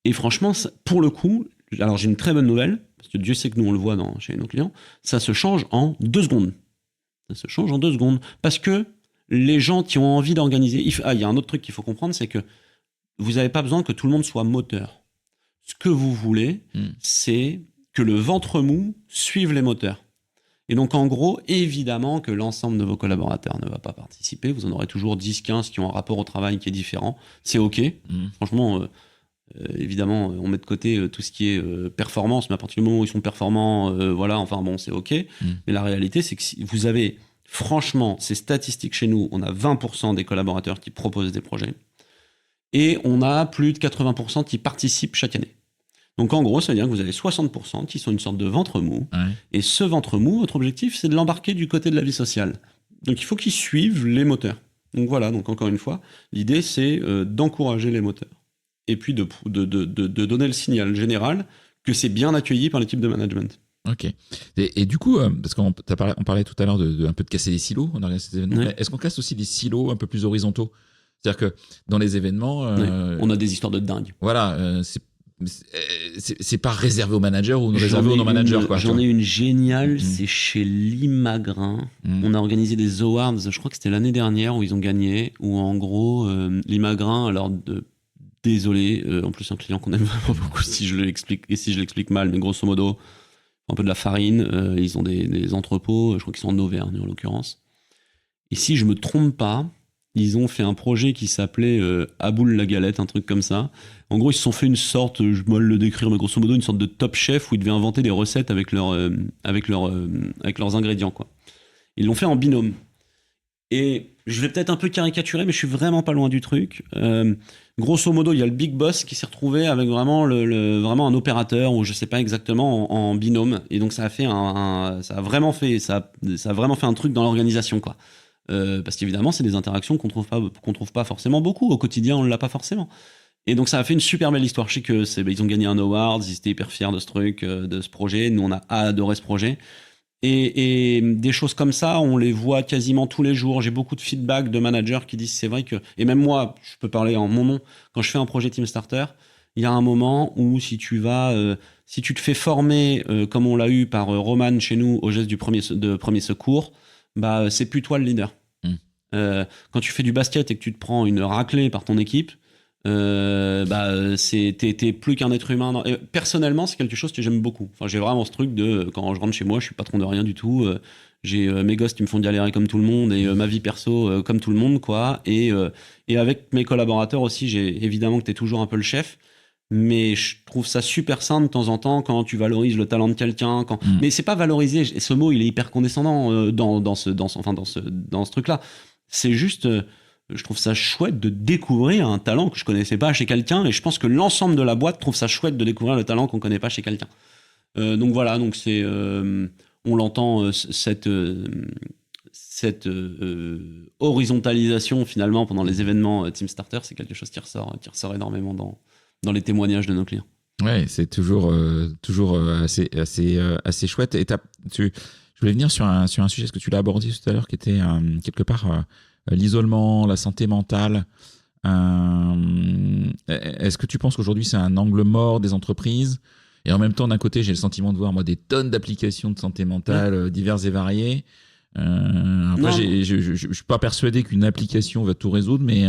Et franchement, pour le coup, alors j'ai une très bonne nouvelle, parce que Dieu sait que nous on le voit chez nos clients, ça se change en 2 secondes. Ça se change en 2 secondes. Parce que les gens qui ont envie d'organiser. Il y a un autre truc qu'il faut comprendre, c'est que vous n'avez pas besoin que tout le monde soit moteur. Ce que vous voulez, c'est que le ventre mou suive les moteurs. Et donc, en gros, évidemment que l'ensemble de vos collaborateurs ne va pas participer. Vous en aurez toujours 10, 15 qui ont un rapport au travail qui est différent. C'est OK. Franchement, évidemment, on met de côté tout ce qui est performance, mais à partir du moment où ils sont performants, voilà, enfin bon, c'est OK. Mais la réalité, c'est que si vous avez, franchement, ces statistiques chez nous, on a 20% des collaborateurs qui proposent des projets. Et on a plus de 80% qui participent chaque année. Donc en gros, ça veut dire que vous avez 60% qui sont une sorte de ventre mou. Ouais. Et ce ventre mou, votre objectif, c'est de l'embarquer du côté de la vie sociale. Donc il faut qu'ils suivent les moteurs. Donc voilà, donc encore une fois, l'idée c'est d'encourager les moteurs. Et puis de donner le signal général que c'est bien accueilli par l'équipe de management. Ok. Et du coup, parce qu'on parlait tout à l'heure un peu de casser les silos, on organise ces événements. Ouais. Est-ce qu'on casse aussi des silos un peu plus horizontaux ? C'est-à-dire que dans les événements... on a des histoires de dingue. Voilà, c'est pas réservé aux managers ou réservé aux non-managers. J'en ai une géniale, c'est chez Limagrin. On a organisé des awards, je crois que c'était l'année dernière, où ils ont gagné, où en gros, Limagrin, alors désolé, en plus un client qu'on aime vraiment beaucoup si je l'explique mal, mais grosso modo, un peu de la farine, ils ont des entrepôts, je crois qu'ils sont en Auvergne en l'occurrence. Et si je me trompe pas, ils ont fait un projet qui s'appelait Aboul la galette, un truc comme ça. En gros, ils se sont fait une sorte, je vais mal le décrire, mais grosso modo, une sorte de top chef où ils devaient inventer des recettes avec leurs ingrédients, quoi. Ils l'ont fait en binôme. Et je vais peut-être un peu caricaturer, mais je suis vraiment pas loin du truc. Grosso modo, il y a le big boss qui s'est retrouvé avec vraiment vraiment un opérateur, ou je sais pas exactement, en binôme. Et donc ça a vraiment fait un truc dans l'organisation, quoi. Parce qu'évidemment, c'est des interactions qu'on trouve pas forcément beaucoup. Au quotidien, on l'a pas forcément. Et donc, ça a fait une super belle histoire. Je sais que ils ont gagné un award, ils étaient hyper fiers de ce truc, de ce projet. Nous, on a adoré ce projet. Et des choses comme ça, on les voit quasiment tous les jours. J'ai beaucoup de feedback de managers qui disent c'est vrai que... Et même moi, je peux parler en mon nom. Quand je fais un projet Team Starter, il y a un moment où si tu te fais former, comme on l'a eu par Roman chez nous, au geste de premier secours, bah, c'est plus toi le leader. Quand tu fais du basket et que tu te prends une raclée par ton équipe, t'es plus qu'un être humain. Et personnellement, c'est quelque chose que j'aime beaucoup. Enfin, j'ai vraiment ce truc de quand je rentre chez moi, je suis patron de rien du tout. J'ai mes gosses qui me font galérer comme tout le monde et ma vie perso comme tout le monde, quoi. Et avec mes collaborateurs aussi, j'ai évidemment que t'es toujours un peu le chef. Mais je trouve ça super sain de temps en temps quand tu valorises le talent de quelqu'un. Mais c'est pas valoriser. Et ce mot, il est hyper condescendant dans ce truc-là. C'est juste, je trouve ça chouette de découvrir un talent que je connaissais pas chez quelqu'un. Et je pense que l'ensemble de la boîte trouve ça chouette de découvrir le talent qu'on connaît pas chez quelqu'un. Donc voilà, donc c'est, on l'entend cette horizontalisation finalement pendant les événements Team Starter, c'est quelque chose qui ressort énormément dans les témoignages de nos clients. Ouais, c'est toujours assez chouette. Et je voulais venir sur un sujet, ce que tu l'as abordé tout à l'heure, qui était quelque part l'isolement, la santé mentale. Est-ce que tu penses qu'aujourd'hui c'est un angle mort des entreprises ? Et en même temps, d'un côté, j'ai le sentiment de voir moi des tonnes d'applications de santé mentale diverses et variées. Après, je suis pas persuadé qu'une application va tout résoudre, mais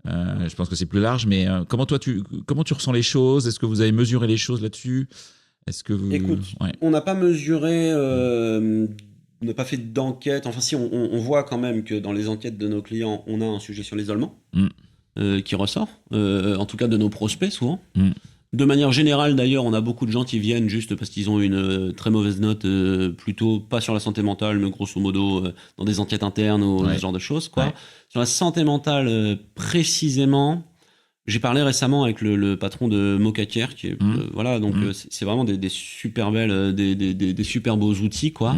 je pense que c'est plus large. Mais comment tu ressens les choses ? Est-ce que vous avez mesuré les choses là-dessus ? Écoute, on n'a pas mesuré, on n'a pas fait d'enquête. Enfin, si, on voit quand même que dans les enquêtes de nos clients, on a un sujet sur l'isolement qui ressort, en tout cas de nos prospects souvent. De manière générale, d'ailleurs, on a beaucoup de gens qui viennent juste parce qu'ils ont une très mauvaise note, plutôt pas sur la santé mentale, mais grosso modo dans des enquêtes internes ou ce genre de choses, quoi. Ouais. Sur la santé mentale, précisément, J'ai parlé récemment avec le patron de Mocaker, qui est voilà, donc c'est vraiment des super belles, des super beaux outils, quoi.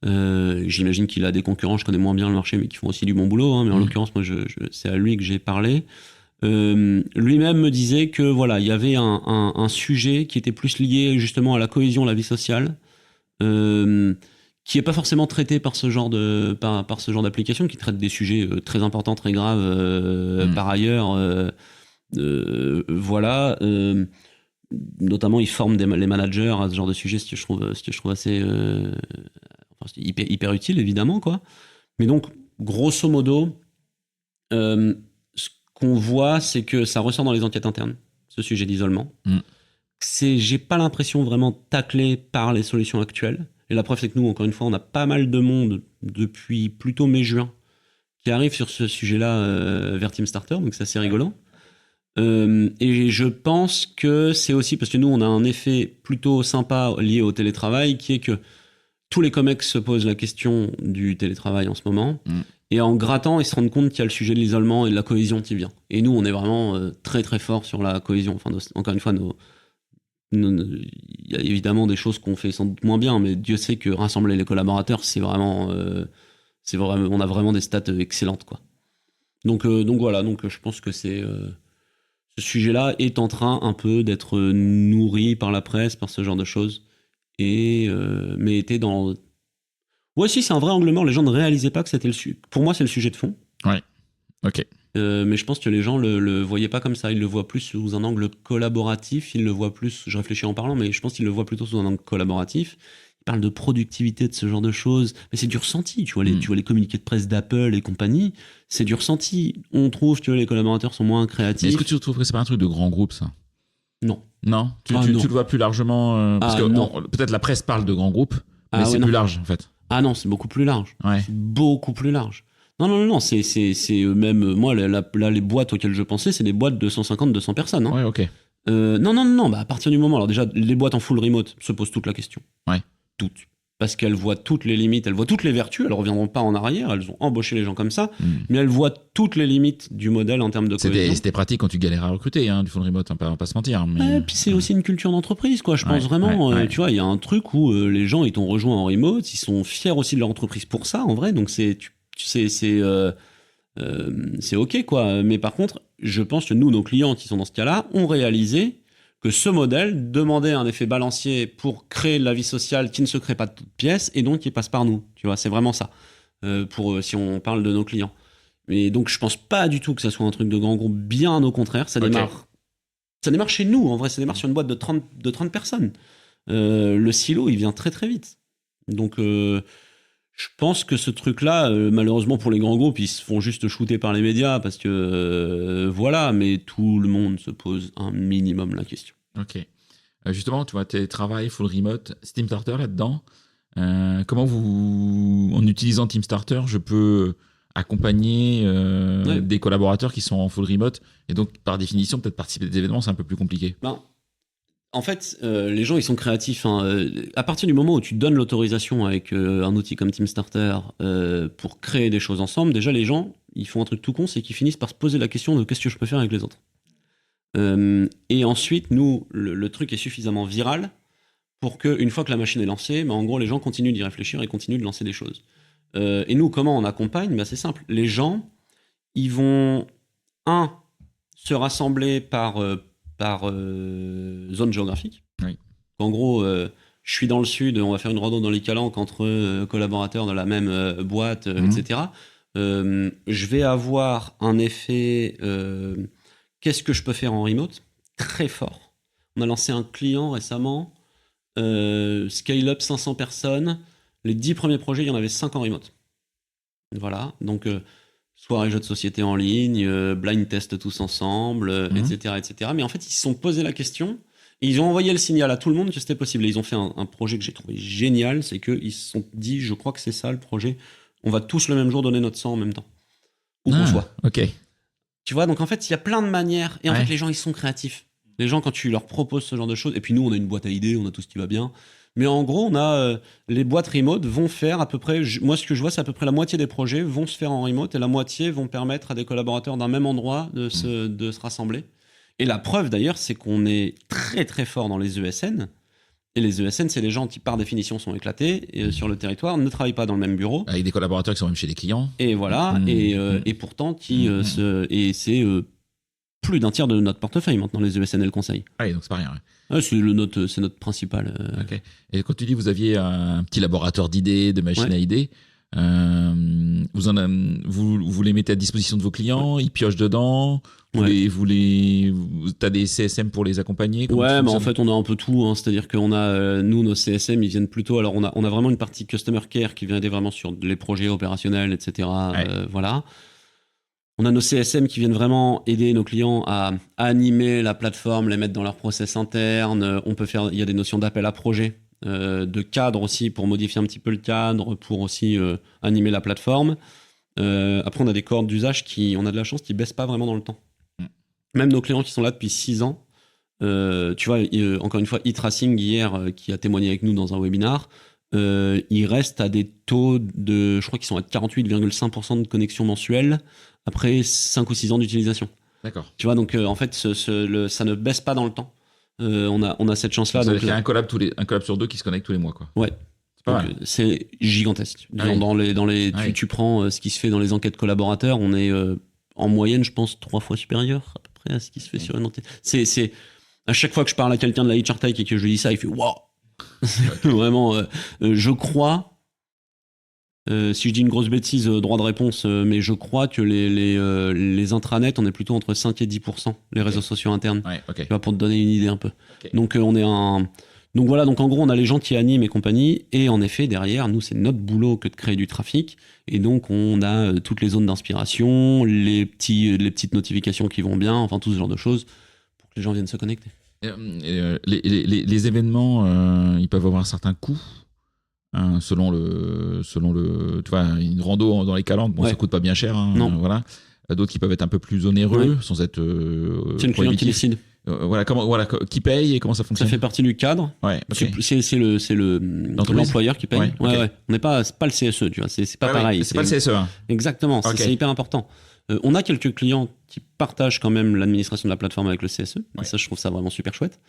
J'imagine qu'il a des concurrents, je connais moins bien le marché, mais qui font aussi du bon boulot, hein, mais en l'occurrence, moi, c'est à lui que j'ai parlé. Lui-même me disait que voilà, il y avait un sujet qui était plus lié justement à la cohésion, à la vie sociale, qui est pas forcément traité par ce genre par ce genre d'application, qui traite des sujets très importants, très graves par ailleurs. Voilà. Notamment, ils forment les managers à ce genre de sujet, ce que je trouve assez c'est hyper utile, évidemment, quoi. Mais donc, grosso modo, ce qu'on voit, c'est que ça ressort dans les enquêtes internes, ce sujet d'isolement. J'ai pas l'impression vraiment taclé par les solutions actuelles. Et la preuve, c'est que nous, encore une fois, on a pas mal de monde depuis plutôt mai-juin qui arrive sur ce sujet-là vers TeamStarter, donc c'est assez rigolo. Et je pense que c'est aussi parce que nous, on a un effet plutôt sympa lié au télétravail, qui est que tous les comex se posent la question du télétravail en ce moment, et en grattant, ils se rendent compte qu'il y a le sujet de l'isolement et de la cohésion qui vient. Et nous, on est vraiment très très fort sur la cohésion. Enfin, encore une fois, il y a évidemment des choses qu'on fait sans doute moins bien, mais Dieu sait que rassembler les collaborateurs, c'est vraiment, on a vraiment des stats excellentes, quoi. Donc voilà, donc je pense que ce sujet-là est en train un peu d'être nourri par la presse, par ce genre de choses. Mais était dans... Ouais, si, c'est un vrai angle mort. Les gens ne réalisaient pas que c'était pour moi, c'est le sujet de fond. Ouais, ok. Mais je pense que les gens le voyaient pas comme ça. Ils le voient plus sous un angle collaboratif. Ils le voient plus... Je réfléchis en parlant, mais je pense qu'ils le voient plutôt sous un angle collaboratif. Ils parlent de productivité, de ce genre de choses. Mais c'est du ressenti. Tu vois les communiqués de presse d'Apple et compagnie. C'est du ressenti. On trouve que les collaborateurs sont moins créatifs. Mais est-ce que tu trouves que c'est pas un truc de grand groupe, ça ? Non. Non, tu le vois plus largement parce que peut-être la presse parle de grands groupes, mais c'est plus large en fait. Ah non, c'est beaucoup plus large. Ouais. C'est beaucoup plus large. Non, c'est même moi là les boîtes auxquelles je pensais, c'est des boîtes de 150-200 personnes. Hein. Ouais, ok. Non, bah à partir du moment, alors déjà les boîtes en full remote se posent toute la question. Ouais. Toutes. Parce qu'elles voient toutes les limites, elles voient toutes les vertus, elles reviendront pas en arrière, elles ont embauché les gens comme ça, mais elles voient toutes les limites du modèle en termes de cohésion. C'était pratique quand tu galérais à recruter, du full remote, on va pas se mentir. Mais... puis c'est aussi une culture d'entreprise, quoi. Je pense vraiment, tu vois, il y a un truc où les gens ils t'ont rejoint en remote, ils sont fiers aussi de leur entreprise pour ça, en vrai. Donc c'est ok, quoi. Mais par contre, je pense que nous, nos clients qui sont dans ce cas-là, ont réalisé que ce modèle demandait un effet balancier pour créer de la vie sociale qui ne se crée pas de toutes pièces et donc qui passe par nous. Tu vois, c'est vraiment ça. Si on parle de nos clients. Mais donc, je pense pas du tout que ça soit un truc de grand groupe. Bien au contraire, ça démarre chez nous. En vrai, ça démarre sur une boîte de 30 personnes. Le silo, il vient très très vite. Donc, je pense que ce truc-là, malheureusement pour les grands groupes, ils se font juste shooter par les médias parce que voilà, mais tout le monde se pose un minimum la question. Ok. Justement, tu vois, télétravail, full remote, TeamStarter là-dedans. Comment en utilisant TeamStarter, je peux accompagner des collaborateurs qui sont en full remote et donc par définition peut-être participer à des événements, c'est un peu plus compliqué. En fait, les gens, ils sont créatifs. À partir du moment où tu donnes l'autorisation avec un outil comme TeamStarter pour créer des choses ensemble, déjà, les gens, ils font un truc tout con, c'est qu'ils finissent par se poser la question de qu'est-ce que je peux faire avec les autres. Et ensuite, nous, le truc est suffisamment viral pour qu'une fois que la machine est lancée, en gros, les gens continuent d'y réfléchir et continuent de lancer des choses. Et nous, comment on accompagne ? C'est simple. Les gens, ils vont, se rassembler par zone géographique. Oui. En gros, je suis dans le sud, on va faire une rando dans les Calanques entre collaborateurs de la même boîte, etc. Je vais avoir un effet qu'est-ce que je peux faire en remote très fort. On a lancé un client récemment, Scale Up 500 personnes. Les 10 premiers projets, il y en avait 5 en remote. Voilà, donc soirée jeux de société en ligne, blind test tous ensemble, etc. Mais en fait, ils se sont posé la question et ils ont envoyé le signal à tout le monde que c'était possible. Et ils ont fait un projet que j'ai trouvé génial, c'est qu'ils se sont dit, je crois que c'est ça le projet, on va tous le même jour donner notre sang en même temps. Où qu'on soit. Ok. Tu vois, donc en fait, il y a plein de manières. Et en fait, les gens, ils sont créatifs. Les gens, quand tu leur proposes ce genre de choses, et puis nous, on a une boîte à idées, on a tout ce qui va bien, Mais en gros, on a les boîtes remote vont faire à peu près, moi ce que je vois, c'est à peu près la moitié des projets vont se faire en remote et la moitié vont permettre à des collaborateurs d'un même endroit de se rassembler. Et la preuve d'ailleurs, c'est qu'on est très très fort dans les ESN. Et les ESN, c'est les gens qui par définition sont éclatés sur le territoire, ne travaillent pas dans le même bureau. Avec des collaborateurs qui sont même chez les clients. Et voilà, et pourtant, et c'est plus d'un tiers de notre portefeuille maintenant, les ESN et le conseil. Ah, donc c'est pas rien. C'est notre principal. Okay. Et quand tu dis que vous aviez un petit laboratoire d'idées, de machines à idées, vous les mettez à disposition de vos clients, ils piochent dedans. T'as des CSM pour les accompagner? Ouais, mais en fait, on a un peu tout. Hein. C'est-à-dire qu'on a, nous, nos CSM, ils viennent plutôt. Alors, on a vraiment une partie customer care qui vient aider vraiment sur les projets opérationnels, etc. Voilà. On a nos CSM qui viennent vraiment aider nos clients à animer la plateforme, les mettre dans leur process interne. Il y a des notions d'appel à projet, de cadre aussi pour modifier un petit peu le cadre, pour aussi animer la plateforme. Après, on a des cohortes d'usage on a de la chance, qui baissent pas vraiment dans le temps. Même nos clients qui sont là depuis 6 ans, tu vois, encore une fois, e-tracing hier, qui a témoigné avec nous dans un webinar, ils restent à des taux je crois qu'ils sont à 48,5% de connexion mensuelle après 5 ou 6 ans d'utilisation. D'accord. Tu vois, donc en fait, ça ne baisse pas dans le temps. On a cette chance-là. Donc, il y a un collab sur 2 qui se connecte tous les mois, quoi. Ouais. C'est gigantesque. Tu prends ce qui se fait dans les enquêtes collaborateurs, on est en moyenne, je pense, 3 fois supérieur à peu près à ce qui se fait sur une enquête. C'est à chaque fois que je parle à quelqu'un de la HR Tech et que je lui dis ça, il fait waouh. Vraiment, je crois. Si je dis une grosse bêtise, droit de réponse, mais je crois que les intranets, on est plutôt entre 5 et 10%, les réseaux sociaux internes. Ouais, okay. Tu vois, pour te donner une idée un peu. Okay. Donc, donc voilà, donc en gros, on a les gens qui animent et compagnie, et en effet, derrière, nous, c'est notre boulot que de créer du trafic, et donc on a toutes les zones d'inspiration, les petites notifications qui vont bien, enfin tout ce genre de choses, pour que les gens viennent se connecter. Les événements, ils peuvent avoir un certain coût. Selon le tu vois, une rando dans les Calanques, ça coûte pas bien cher, non. Voilà. D'autres qui peuvent être un peu plus onéreux, sans être c'est le client qui décide. Qui paye et comment ça fonctionne? Ça fait partie du cadre. Ouais, okay. C'est l'employeur qui paye. Ouais. On n'est pas, c'est pas le CSE, tu vois, c'est pas pareil. C'est pas le CSE. Hein. Exactement, c'est hyper important. On a quelques clients qui partagent quand même l'administration de la plateforme avec le CSE. Et ça, je trouve ça vraiment super chouette.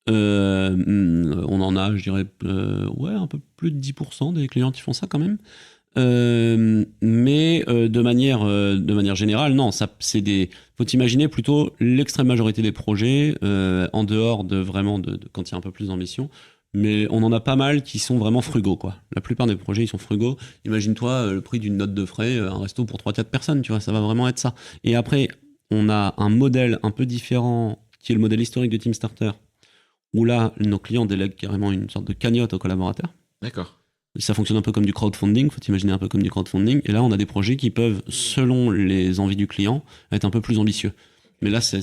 On en a, je dirais, un peu plus de 10% des clients qui font ça quand même. Mais de manière générale, non, faut imaginer plutôt l'extrême majorité des projets, en dehors de vraiment de quand il y a un peu plus d'ambition. Mais on en a pas mal qui sont vraiment frugaux, quoi. La plupart des projets, ils sont frugaux. Imagine-toi le prix d'une note de frais, un resto pour 3-4 personnes, tu vois, ça va vraiment être ça. Et après, on a un modèle un peu différent, qui est le modèle historique de TeamStarter, où là, nos clients délèguent carrément une sorte de cagnotte aux collaborateurs. D'accord. Ça fonctionne un peu comme du crowdfunding, faut imaginer un peu comme du crowdfunding. Et là, on a des projets qui peuvent, selon les envies du client, être un peu plus ambitieux. Mais là, c'est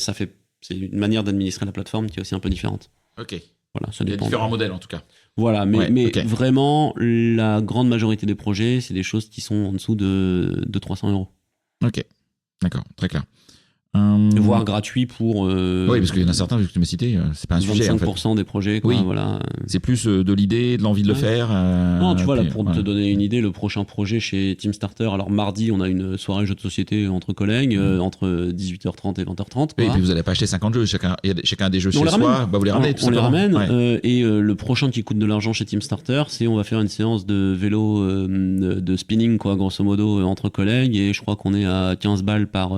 une manière d'administrer la plateforme qui est aussi un peu différente. Ok. Voilà, ça dépend. Il y a différents modèles en tout cas. Voilà, mais vraiment, la grande majorité des projets, c'est des choses qui sont en dessous de 300 €. Ok, d'accord, très clair. Voire gratuit pour. Oui, parce qu'il y en a certains, vu que tu m'as cité, c'est pas un sujet. 25% des projets, quoi. Oui. Voilà. C'est plus de l'idée, de l'envie de le faire. Non, tu vois, là, pour te donner une idée, le prochain projet chez TeamStarter, alors mardi, on a une soirée jeu de société entre collègues, entre 18h30 et 20h30. Oui, et puis vous n'allez pas acheter 50 jeux, chacun a des jeux chez soi, vous les ramenez tout simplement. On les ramène, et le prochain qui coûte de l'argent chez TeamStarter, c'est on va faire une séance de vélo, de spinning, quoi, grosso modo, entre collègues, et je crois qu'on est à 15 balles par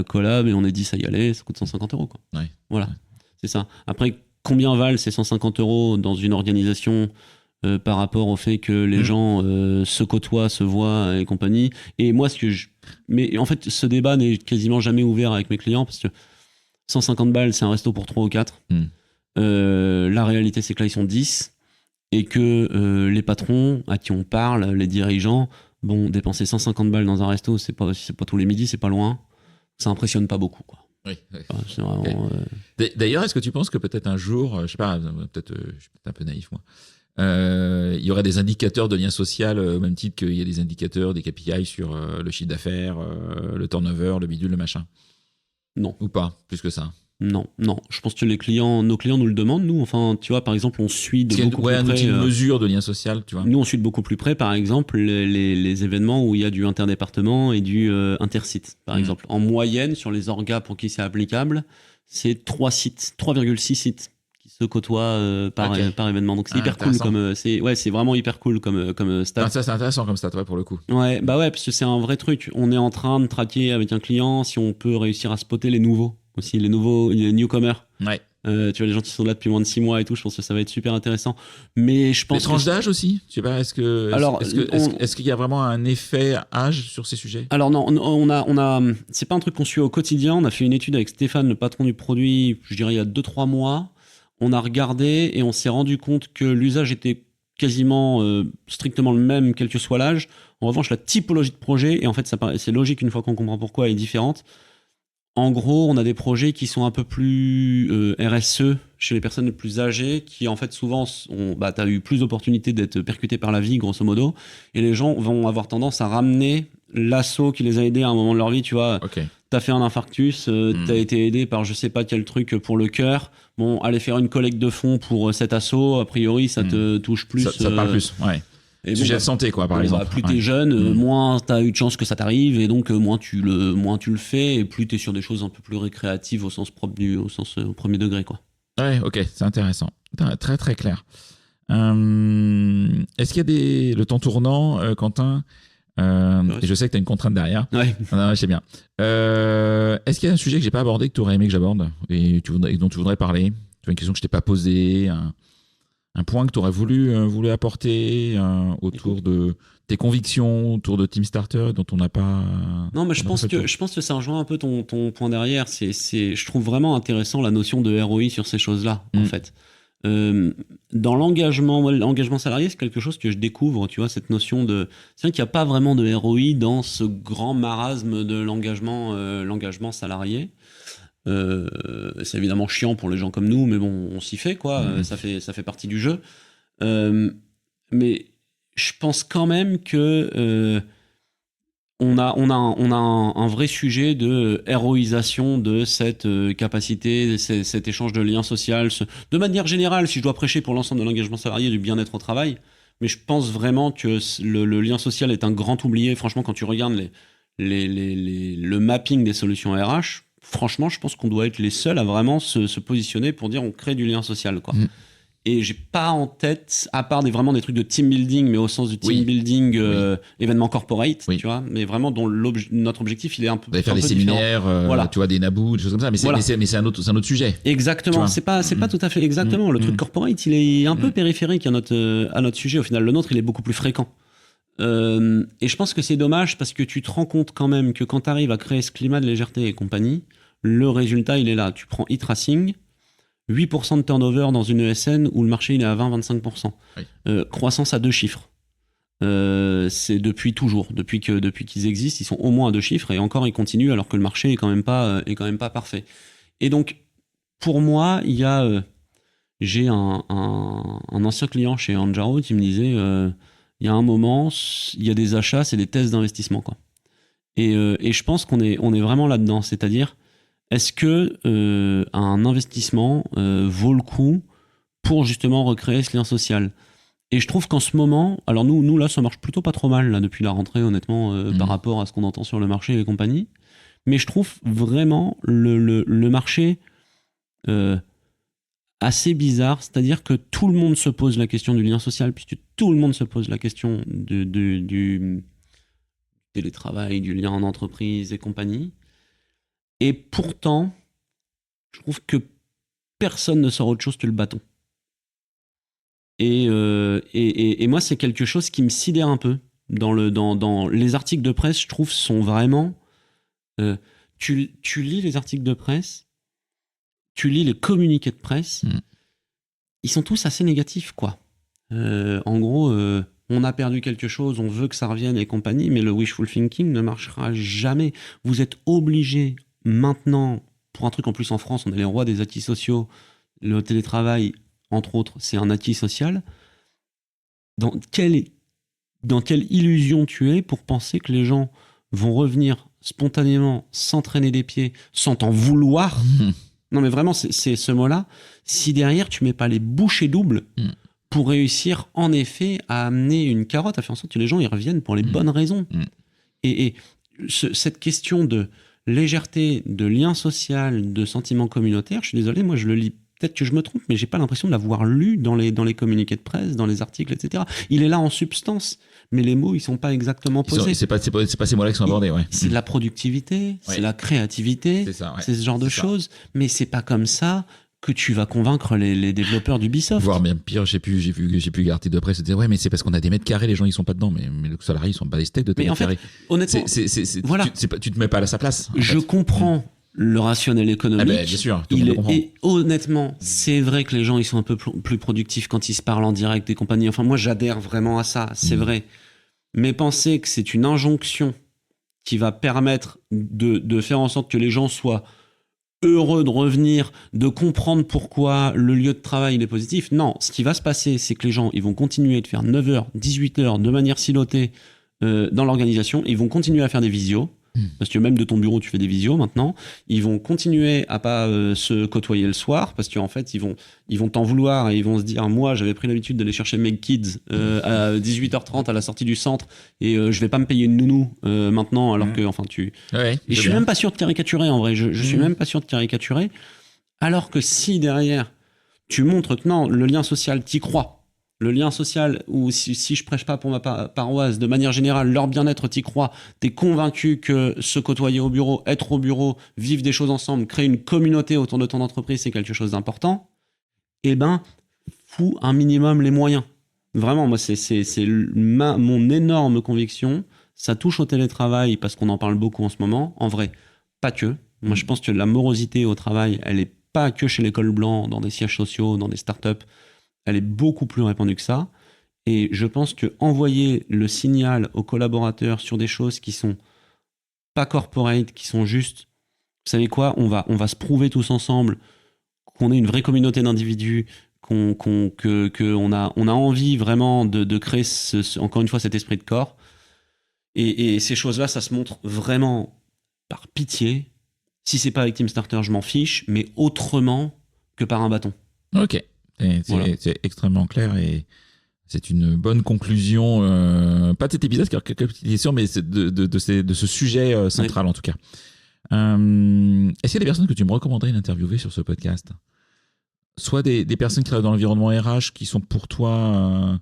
collab, et on est 10 à y aller, ça coûte 150 €, quoi. Ouais. Voilà, c'est ça. Après, combien valent ces 150 € dans une organisation par rapport au fait que les gens se côtoient, se voient et compagnie. Et moi, mais en fait, ce débat n'est quasiment jamais ouvert avec mes clients parce que 150 balles, c'est un resto pour 3 ou 4. La réalité, c'est que là, ils sont 10 et que les patrons à qui on parle, les dirigeants, bon, dépenser 150 balles dans un resto, c'est pas tous les midis, c'est pas loin. Ça impressionne pas beaucoup, quoi. Oui. C'est vraiment, D'ailleurs, est-ce que tu penses que peut-être un jour, je sais pas, peut-être je suis peut-être un peu naïf moi, il y aurait des indicateurs de lien social au même titre qu'il y a des indicateurs, des KPI sur le chiffre d'affaires, le turnover, le bidule, le machin? Non. Ou pas, plus que ça? Non. Je pense que nos clients nous le demandent, nous. Enfin, tu vois, par exemple, on suit de beaucoup plus un près. outil de mesure de lien social, tu vois. Nous, on suit de beaucoup plus près, par exemple, les événements où il y a du interdépartement et du intersite, par exemple. En moyenne, sur les orgas pour qui c'est applicable, c'est 3,6 sites qui se côtoient par événement. Donc c'est hyper cool c'est vraiment hyper cool comme stat. Ça c'est intéressant comme stat, ouais, pour le coup. Ouais, parce que c'est un vrai truc. On est en train de traquer avec un client si on peut réussir à spotter les nouveaux aussi, les newcomers. Ouais. Tu vois, les gens qui sont là depuis moins de 6 mois et tout, je pense que ça va être super intéressant. Mais je pense les tranches d'âge aussi, je sais pas, est-ce qu'il y a vraiment un effet âge sur ces sujets? Alors non, on a c'est pas un truc qu'on suit au quotidien. On a fait une étude avec Stéphane, le patron du produit, je dirais il y a 2-3 mois. On a regardé et on s'est rendu compte que l'usage était quasiment strictement le même, quel que soit l'âge. En revanche, la typologie de projet, et en fait c'est logique une fois qu'on comprend pourquoi, elle est différente. En gros, on a des projets qui sont un peu plus RSE chez les personnes les plus âgées, qui en fait souvent, t'as eu plus d'opportunités d'être percuté par la vie, grosso modo, et les gens vont avoir tendance à ramener l'assaut qui les a aidés à un moment de leur vie, tu vois. Okay. T'as fait un infarctus, t'as été aidé par je sais pas quel truc pour le cœur. Bon, aller faire une collecte de fonds pour cet assaut, a priori, ça te touche plus. Ça te parle plus, ouais. Et sujet de santé, quoi, par exemple. Plus t'es jeune, moins t'as eu de chance que ça t'arrive, et donc moins tu le fais, et plus t'es sur des choses un peu plus récréatives au sens propre au premier degré, quoi. Ouais, ok, c'est intéressant. Très, très clair. Est-ce qu'il y a le temps tournant, Quentin, et je sais que tu as une contrainte derrière. Ouais. Non, je sais bien. Est-ce qu'il y a un sujet que j'ai pas abordé, que tu aurais aimé que j'aborde, et dont tu voudrais parler? Tu as une question que je t'ai pas posée, un point que tu aurais voulu apporter autour de tes convictions, autour de Team Starter, dont on n'a pas... Non, mais je pense que ça rejoint un peu ton point derrière. Je trouve vraiment intéressant la notion de ROI sur ces choses-là, en fait. Dans l'engagement salarié, c'est quelque chose que je découvre, tu vois, cette notion de... C'est vrai qu'il n'y a pas vraiment de ROI dans ce grand marasme de l'engagement salarié. C'est évidemment chiant pour les gens comme nous, mais bon, on s'y fait, quoi. Ça fait partie du jeu. Mais je pense quand même que on a un vrai sujet de héroïsation de cette capacité, cet échange de liens sociaux. De manière générale, si je dois prêcher pour l'ensemble de l'engagement salarié et du bien-être au travail, mais je pense vraiment que le lien social est un grand oublié. Franchement, quand tu regardes le mapping des solutions RH, franchement, je pense qu'on doit être les seuls à vraiment se positionner pour dire on crée du lien social, quoi. Et j'ai pas en tête, à part vraiment des trucs de team building, mais au sens du team building événement corporate, tu vois, mais vraiment dont notre objectif il est un peu. Faire des séminaires, voilà. Tu vois, des nabous, des choses comme ça, mais c'est un autre sujet. Exactement, c'est pas tout à fait exactement. Le truc corporate, il est un peu périphérique à notre sujet. Au final, le nôtre, il est beaucoup plus fréquent. Et je pense que c'est dommage parce que tu te rends compte quand même que quand tu arrives à créer ce climat de légèreté et compagnie, le résultat, il est là. Tu prends e-tracing, 8% de turnover dans une ESN où le marché il est à 20-25%. Croissance à 2 chiffres. C'est depuis toujours. Depuis qu'ils existent, ils sont au moins à 2 chiffres et encore ils continuent alors que le marché est quand même pas parfait. Et donc, pour moi, j'ai un ancien client chez Anjaro qui me disait il y a un moment, il y a des achats, c'est des tests d'investissement, quoi. Et je pense qu'on est vraiment là-dedans. C'est-à-dire, est-ce que un investissement vaut le coup pour justement recréer ce lien social? Et je trouve qu'en ce moment, alors nous là, ça marche plutôt pas trop mal là, depuis la rentrée, honnêtement, par rapport à ce qu'on entend sur le marché et les compagnies. Mais je trouve vraiment le marché assez bizarre, c'est-à-dire que tout le monde se pose la question du lien social, puisque tout le monde se pose la question du télétravail, du lien en entreprise et compagnie. Et pourtant, je trouve que personne ne sort autre chose que le bâton. Et moi, c'est quelque chose qui me sidère un peu. Dans les articles de presse, je trouve, sont vraiment... tu lis les articles de presse, tu lis les communiqués de presse, ils sont tous assez négatifs, quoi. En gros, on a perdu quelque chose, on veut que ça revienne et compagnie, mais le wishful thinking ne marchera jamais. Vous êtes obligé maintenant, pour un truc en plus en France, on est les rois des acquis sociaux, le télétravail, entre autres, c'est un acquis social. Dans quelle illusion tu es pour penser que les gens vont revenir spontanément, sans traîner des pieds, sans t'en vouloir, Non, mais vraiment, c'est ce mot-là. Si derrière, tu mets pas les bouchées doubles pour réussir, en effet, à amener une carotte, à faire en sorte que les gens y reviennent pour les bonnes raisons. Et cette question de légèreté, de lien social, de sentiment communautaire, je suis désolé, moi je le lis, peut-être que je me trompe, mais j'ai pas l'impression de l'avoir lu dans les communiqués de presse, dans les articles, etc. Il est là en substance, mais les mots, ils sont pas exactement posés. C'est pas ces mots-là qui sont abordés, ouais. C'est de la productivité, c'est la créativité, c'est ce genre de choses, mais c'est pas comme ça que tu vas convaincre les développeurs d'Ubisoft. Voire même pire, j'ai pu l'article de presse, c'était ouais, mais c'est parce qu'on a des mètres carrés, les gens ils sont pas dedans, mais les salariés ils sont pas des steaks de tes mètres carrés. Honnêtement, voilà. Tu te mets pas à sa place. Je comprends le rationnel économique. Bien sûr, et honnêtement, c'est vrai que les gens ils sont un peu plus productifs quand ils se parlent en direct et compagnie. Enfin, moi j'adhère vraiment à ça, c'est vrai. Mais penser que c'est une injonction qui va permettre de faire en sorte que les gens soient heureux de revenir, de comprendre pourquoi le lieu de travail il est positif. Non, ce qui va se passer, c'est que les gens ils vont continuer de faire 9h, 18h de manière silotée dans l'organisation. Ils vont continuer à faire des visios. Parce que même de ton bureau, tu fais des visios maintenant. Ils vont continuer à pas se côtoyer le soir parce qu'en fait, ils vont t'en vouloir et ils vont se dire moi, j'avais pris l'habitude d'aller chercher mes kids à 18h30 à la sortie du centre et je vais pas me payer une nounou maintenant alors que, enfin, Ouais, et je suis même pas sûr de caricaturer en vrai. Je suis même pas sûr de caricaturer. Alors que si derrière, tu montres que non, le lien social, t'y crois. Le lien social, ou si je prêche pas pour ma paroisse, de manière générale, leur bien-être, t'y crois, t'es convaincu que se côtoyer au bureau, être au bureau, vivre des choses ensemble, créer une communauté autour de ton entreprise, c'est quelque chose d'important, eh ben, fous un minimum les moyens. Vraiment, moi, c'est mon énorme conviction. Ça touche au télétravail parce qu'on en parle beaucoup en ce moment. En vrai, pas que. Moi, je pense que la morosité au travail, elle est pas que chez les cols blancs, dans des sièges sociaux, dans des startups. Elle est beaucoup plus répandue que ça. Et je pense que envoyer le signal aux collaborateurs sur des choses qui sont pas corporate, qui sont juste, vous savez quoi, on va se prouver tous ensemble qu'on est une vraie communauté d'individus, qu'on a envie vraiment de créer encore une fois cet esprit de corps. Et ces choses-là, ça se montre vraiment par pitié. Si c'est pas avec Team Starter, je m'en fiche, mais autrement que par un bâton. Ok. C'est extrêmement clair et c'est une bonne conclusion, pas de cet épisode, car quelques petites questions, mais de ce sujet central en tout cas. Est-ce qu'il y a des personnes que tu me recommanderais d'interviewer sur ce podcast ? Soit des personnes qui travaillent dans l'environnement RH qui sont pour toi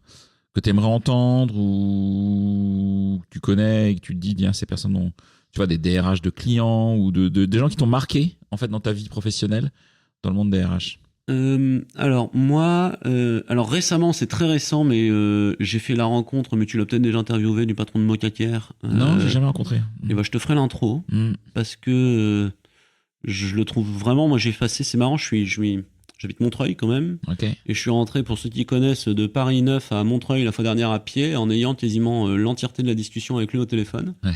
que tu aimerais entendre ou que tu connais et que tu te dis, bien, ces personnes ont, tu vois, des DRH de clients ou des gens qui t'ont marqué en fait dans ta vie professionnelle dans le monde des RH. Alors moi, récemment, c'est très récent, mais j'ai fait la rencontre, mais tu l'as peut-être déjà interviewé, du patron de Mocacaire. Non, j'ai jamais rencontré. Et ben, je te ferai l'intro parce que je le trouve vraiment. Moi, j'ai effacé. C'est marrant. J'habite Montreuil quand même. Okay. Et je suis rentré, pour ceux qui connaissent, de Paris 9 à Montreuil la fois dernière à pied, en ayant quasiment l'entièreté de la discussion avec lui au téléphone. Ouais.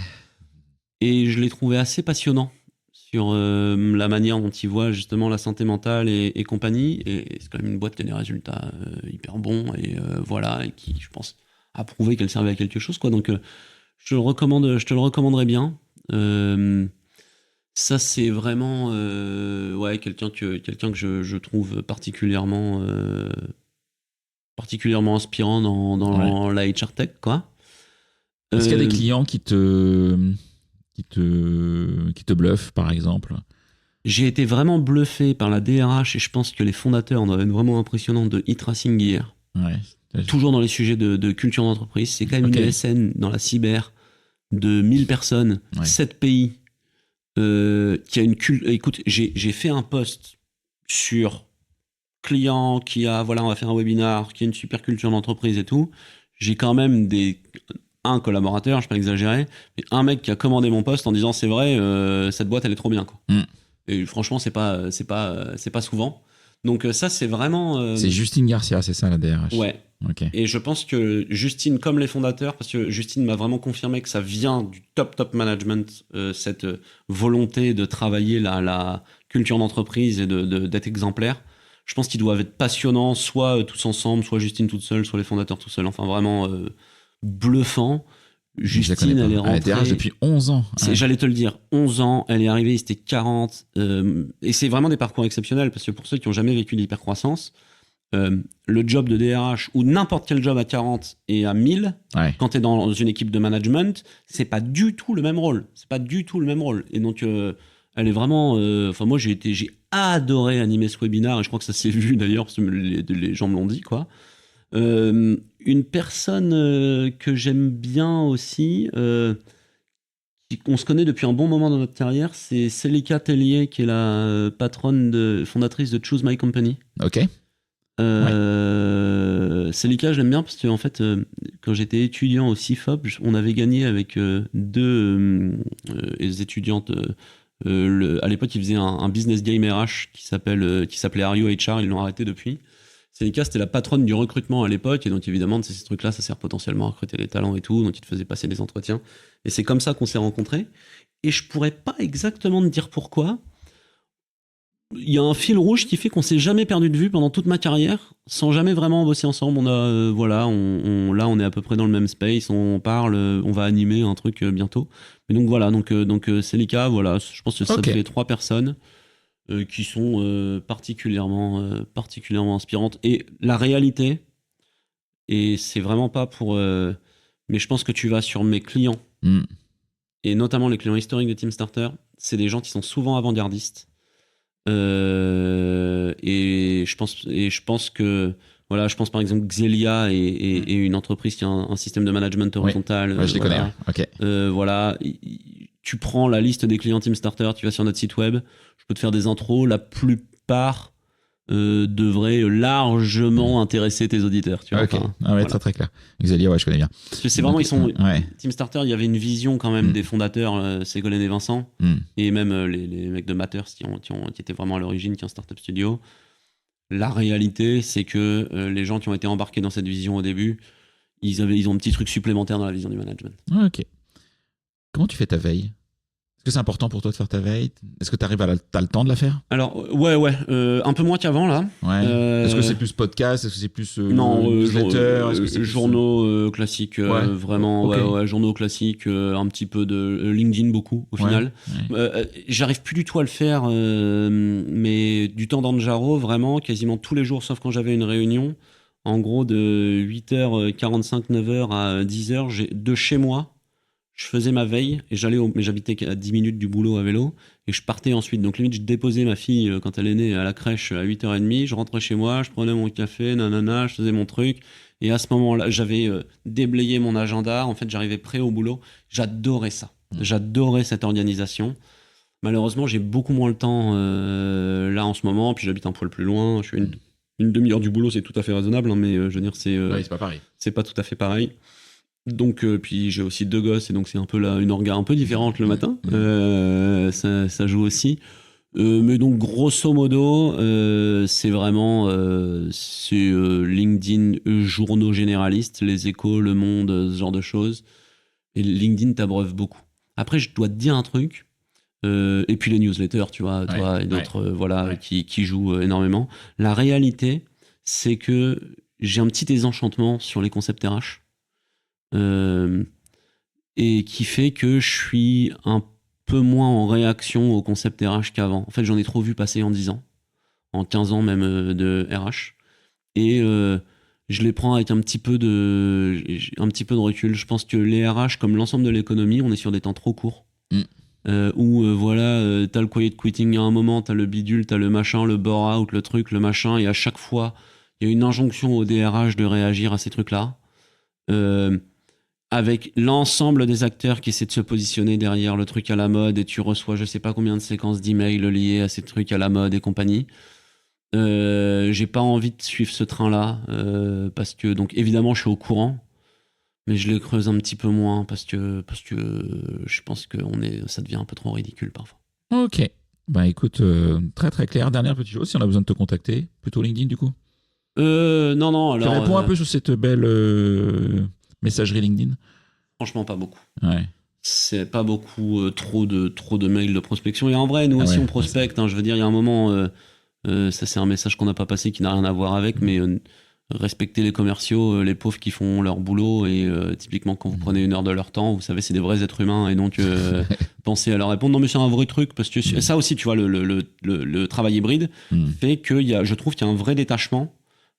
Et je l'ai trouvé assez passionnant sur la manière dont il voit justement la santé mentale et compagnie. Et c'est quand même une boîte qui a des résultats hyper bons et voilà, et qui, je pense, a prouvé qu'elle servait à quelque chose, quoi. Donc, je te le recommanderais bien. Ça, c'est vraiment quelqu'un que je trouve particulièrement inspirant dans la HR Tech, quoi. Est-ce qu'il y a des clients qui te bluffent, par exemple ? J'ai été vraiment bluffé par la DRH et je pense que les fondateurs doivent être vraiment impressionnants de e-tracing hier. Ouais. Toujours dans les sujets de culture d'entreprise. C'est quand même une ESN dans la cyber de 1000 personnes, 7 pays, qui a une culture. Écoute, j'ai fait un post sur client qui a, voilà, on va faire un webinar, qui a une super culture d'entreprise et tout. J'ai quand même un collaborateur, je ne vais pas exagérer, mais un mec qui a commandé mon post en disant c'est vrai, cette boîte elle est trop bien, quoi. Et franchement c'est pas souvent. Donc ça c'est vraiment. C'est Justine Garcia, c'est ça la DRH. Ouais. Okay. Et je pense que Justine, comme les fondateurs, parce que Justine m'a vraiment confirmé que ça vient du top management, cette volonté de travailler la culture d'entreprise et d'être exemplaire. Je pense qu'ils doivent être passionnants, soit tous ensemble, soit Justine toute seule, soit les fondateurs tout seuls. Enfin vraiment bluffant. Justine, elle est rentrée. Elle est DRH depuis 11 ans. J'allais te le dire, 11 ans, elle est arrivée, c'était 40. Et c'est vraiment des parcours exceptionnels, parce que pour ceux qui n'ont jamais vécu d'hypercroissance, le job de DRH ou n'importe quel job à 40 et à 1000, quand tu es dans une équipe de management, c'est pas du tout le même rôle. C'est pas du tout le même rôle. Et donc, elle est vraiment... Enfin, moi, j'ai adoré animer ce webinaire, et je crois que ça s'est vu d'ailleurs, parce que les gens me l'ont dit, quoi. Une personne que j'aime bien aussi, on se connaît depuis un bon moment dans notre carrière, c'est Célika Tellier, qui est la fondatrice de Choose My Company. Ok. Célika, je l'aime bien parce que en fait, quand j'étais étudiant au CIFOP, on avait gagné avec deux étudiantes. À l'époque, ils faisaient un business game RH qui s'appelait Are You HR. Ils l'ont arrêté depuis. Célika, c'était la patronne du recrutement à l'époque, et donc évidemment, ces trucs-là, ça sert potentiellement à recruter les talents et tout, donc ils te faisaient passer des entretiens. Et c'est comme ça qu'on s'est rencontrés. Et je pourrais pas exactement te dire pourquoi. Il y a un fil rouge qui fait qu'on s'est jamais perdu de vue pendant toute ma carrière, sans jamais vraiment bosser ensemble. On a, là, on est à peu près dans le même space, on parle, on va animer un truc bientôt. Mais donc voilà, donc Célika, voilà, je pense que ça fait 3 personnes. Qui sont particulièrement inspirantes. Et la réalité, et c'est vraiment pas pour... mais je pense que tu vas sur mes clients, et notamment les clients historiques de Team Starter, c'est des gens qui sont souvent avant-gardistes. Et je pense que... Voilà, je pense par exemple que Xelia est une entreprise qui a un système de management horizontal. Je les connais. Ok. Voilà, tu prends la liste des clients Team Starter, tu vas sur notre site web, je peux te faire des intros, la plupart devraient largement intéresser tes auditeurs. Tu vois, ok, voilà. Très très clair. Xelia, je connais bien. Parce que c'est vraiment, Team Starter, il y avait une vision quand même des fondateurs, Ségolène et Vincent, et même les mecs de Matters qui étaient vraiment à l'origine, qui ont un startup studio. La réalité, c'est que les gens qui ont été embarqués dans cette vision au début, ils ont un petit truc supplémentaire dans la vision du management. Ok. Comment tu fais ta veille ? Est-ce que c'est important pour toi de faire ta veille ? Est-ce que t'as le temps de la faire ? Alors, un peu moins qu'avant, là. Est-ce que c'est plus podcast ? Est-ce que c'est plus newsletter ? Est-ce que c'est journaux classiques, vraiment. Okay. Journaux classiques, un petit peu de LinkedIn, beaucoup, au final. J'arrive plus du tout à le faire, mais du temps d'Anjaro, vraiment, quasiment tous les jours, sauf quand j'avais une réunion. En gros, de 8h45, 9h à 10h, de chez moi, je faisais ma veille et mais j'habitais à 10 minutes du boulot à vélo et je partais ensuite. Donc limite, je déposais ma fille quand elle est née à la crèche à 8h30, je rentrais chez moi, je prenais mon café, je faisais mon truc. Et à ce moment-là, j'avais déblayé mon agenda. En fait, j'arrivais prêt au boulot. J'adorais ça. J'adorais cette organisation. Malheureusement, j'ai beaucoup moins le temps là en ce moment. Puis j'habite un poil plus loin. Je suis une demi-heure du boulot, c'est tout à fait raisonnable, hein, mais je veux dire, c'est pas pareil. C'est pas tout à fait pareil. Donc, puis j'ai aussi 2 gosses, et donc c'est un peu une orga un peu différente le matin. Ça joue aussi. Mais donc, grosso modo, c'est vraiment LinkedIn, journaux généralistes, Les Échos, Le Monde, ce genre de choses. Et LinkedIn t'abreuve beaucoup. Après, je dois te dire un truc. Et puis les newsletters, tu vois, et d'autres qui jouent énormément. La réalité, c'est que j'ai un petit désenchantement sur les concepts RH. Et qui fait que je suis un peu moins en réaction au concept RH qu'avant. En fait, j'en ai trop vu passer en 10 ans, en 15 ans même de RH. Et je les prends avec un petit peu de recul. Je pense que les RH, comme l'ensemble de l'économie, on est sur des temps trop courts. Où t'as le quiet quitting à un moment, t'as le bidule, t'as le machin, le bore out, le truc, le machin, et à chaque fois, il y a une injonction au DRH de réagir à ces trucs-là. Avec l'ensemble des acteurs qui essaient de se positionner derrière le truc à la mode, et tu reçois je sais pas combien de séquences d'emails liées à ces trucs à la mode et compagnie. J'ai pas envie de suivre ce train-là, parce que, donc évidemment je suis au courant, mais je les creuse un petit peu moins parce que je pense que ça devient un peu trop ridicule parfois. Ok, bah écoute, très très clair. Dernière petite chose, si on a besoin de te contacter, plutôt LinkedIn du coup. Non, alors. Tu réponds un peu sur cette belle messagerie LinkedIn. Franchement, pas beaucoup. C'est pas beaucoup, trop de mails de prospection. Et en vrai, nous aussi on prospecte. Je veux dire, il y a un moment, ça c'est un message qu'on n'a pas passé qui n'a rien à voir avec, mais respecter les commerciaux, les pauvres qui font leur boulot, et typiquement quand vous prenez 1 heure de leur temps, vous savez, c'est des vrais êtres humains, et donc pensez à leur répondre. Non, mais c'est un vrai truc, parce que ça aussi, tu vois, le travail hybride fait je trouve qu'il y a un vrai détachement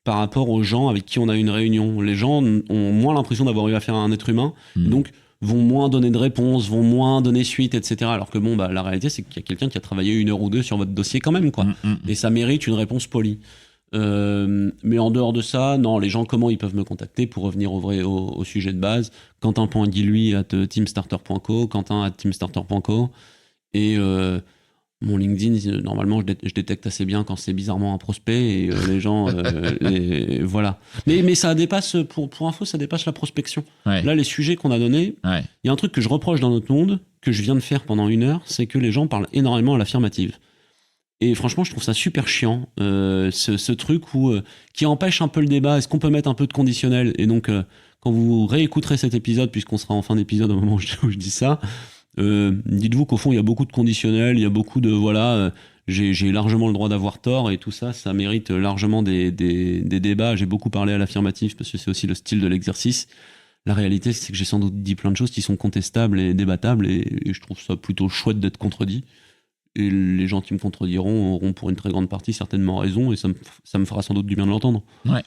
par rapport aux gens avec qui on a une réunion. Les gens ont moins l'impression d'avoir eu affaire à un être humain, donc vont moins donner de réponses, vont moins donner suite, etc. Alors que la réalité, c'est qu'il y a quelqu'un qui a travaillé 1 heure ou 2 sur votre dossier quand même, quoi. Et ça mérite une réponse polie. Mais en dehors de ça, non, les gens, comment ils peuvent me contacter pour revenir au sujet de base? Quentin.guilhuy @teamstarter.co, Quentin@teamstarter.co, et mon LinkedIn, normalement, je détecte assez bien quand c'est bizarrement un prospect, et les gens, voilà. Mais ça dépasse, pour info, ça dépasse la prospection. Ouais. Là, les sujets qu'on a donnés, il y a un truc que je reproche dans notre monde, que je viens de faire pendant 1 heure, c'est que les gens parlent énormément à l'affirmative. Et franchement, je trouve ça super chiant, ce truc qui empêche un peu le débat. Est-ce qu'on peut mettre un peu de conditionnel? Et donc, quand vous réécouterez cet épisode, puisqu'on sera en fin d'épisode au moment où je dis ça, dites-vous qu'au fond, il y a beaucoup de conditionnels, il y a beaucoup de... j'ai largement le droit d'avoir tort, et tout ça, ça mérite largement des débats. J'ai beaucoup parlé à l'affirmatif, parce que c'est aussi le style de l'exercice. La réalité, c'est que j'ai sans doute dit plein de choses qui sont contestables et débattables, et je trouve ça plutôt chouette d'être contredit. Et les gens qui me contrediront auront pour une très grande partie certainement raison, et ça me fera sans doute du bien de l'entendre. Ouais,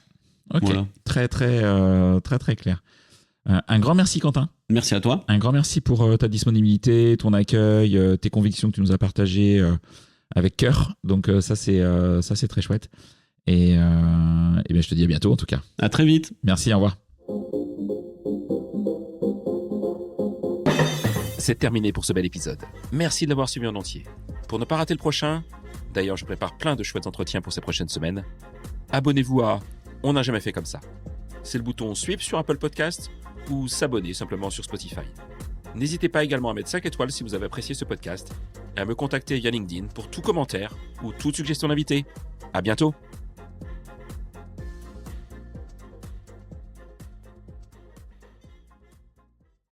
ok. Voilà. Très clair. Un grand merci, Quentin. Merci à toi. Un grand merci pour ta disponibilité, ton accueil, tes convictions que tu nous as partagées avec cœur. Donc ça c'est très chouette. Et bien, je te dis à bientôt en tout cas. À très vite. Merci, au revoir. C'est terminé pour ce bel épisode. Merci de l'avoir suivi en entier. Pour ne pas rater le prochain, d'ailleurs je prépare plein de chouettes entretiens pour ces prochaines semaines, abonnez-vous à On n'a jamais fait comme ça. C'est le bouton Suivre sur Apple Podcast ou s'abonner simplement sur Spotify. N'hésitez pas également à mettre 5 étoiles si vous avez apprécié ce podcast et à me contacter via LinkedIn pour tout commentaire ou toute suggestion d'invité. À bientôt.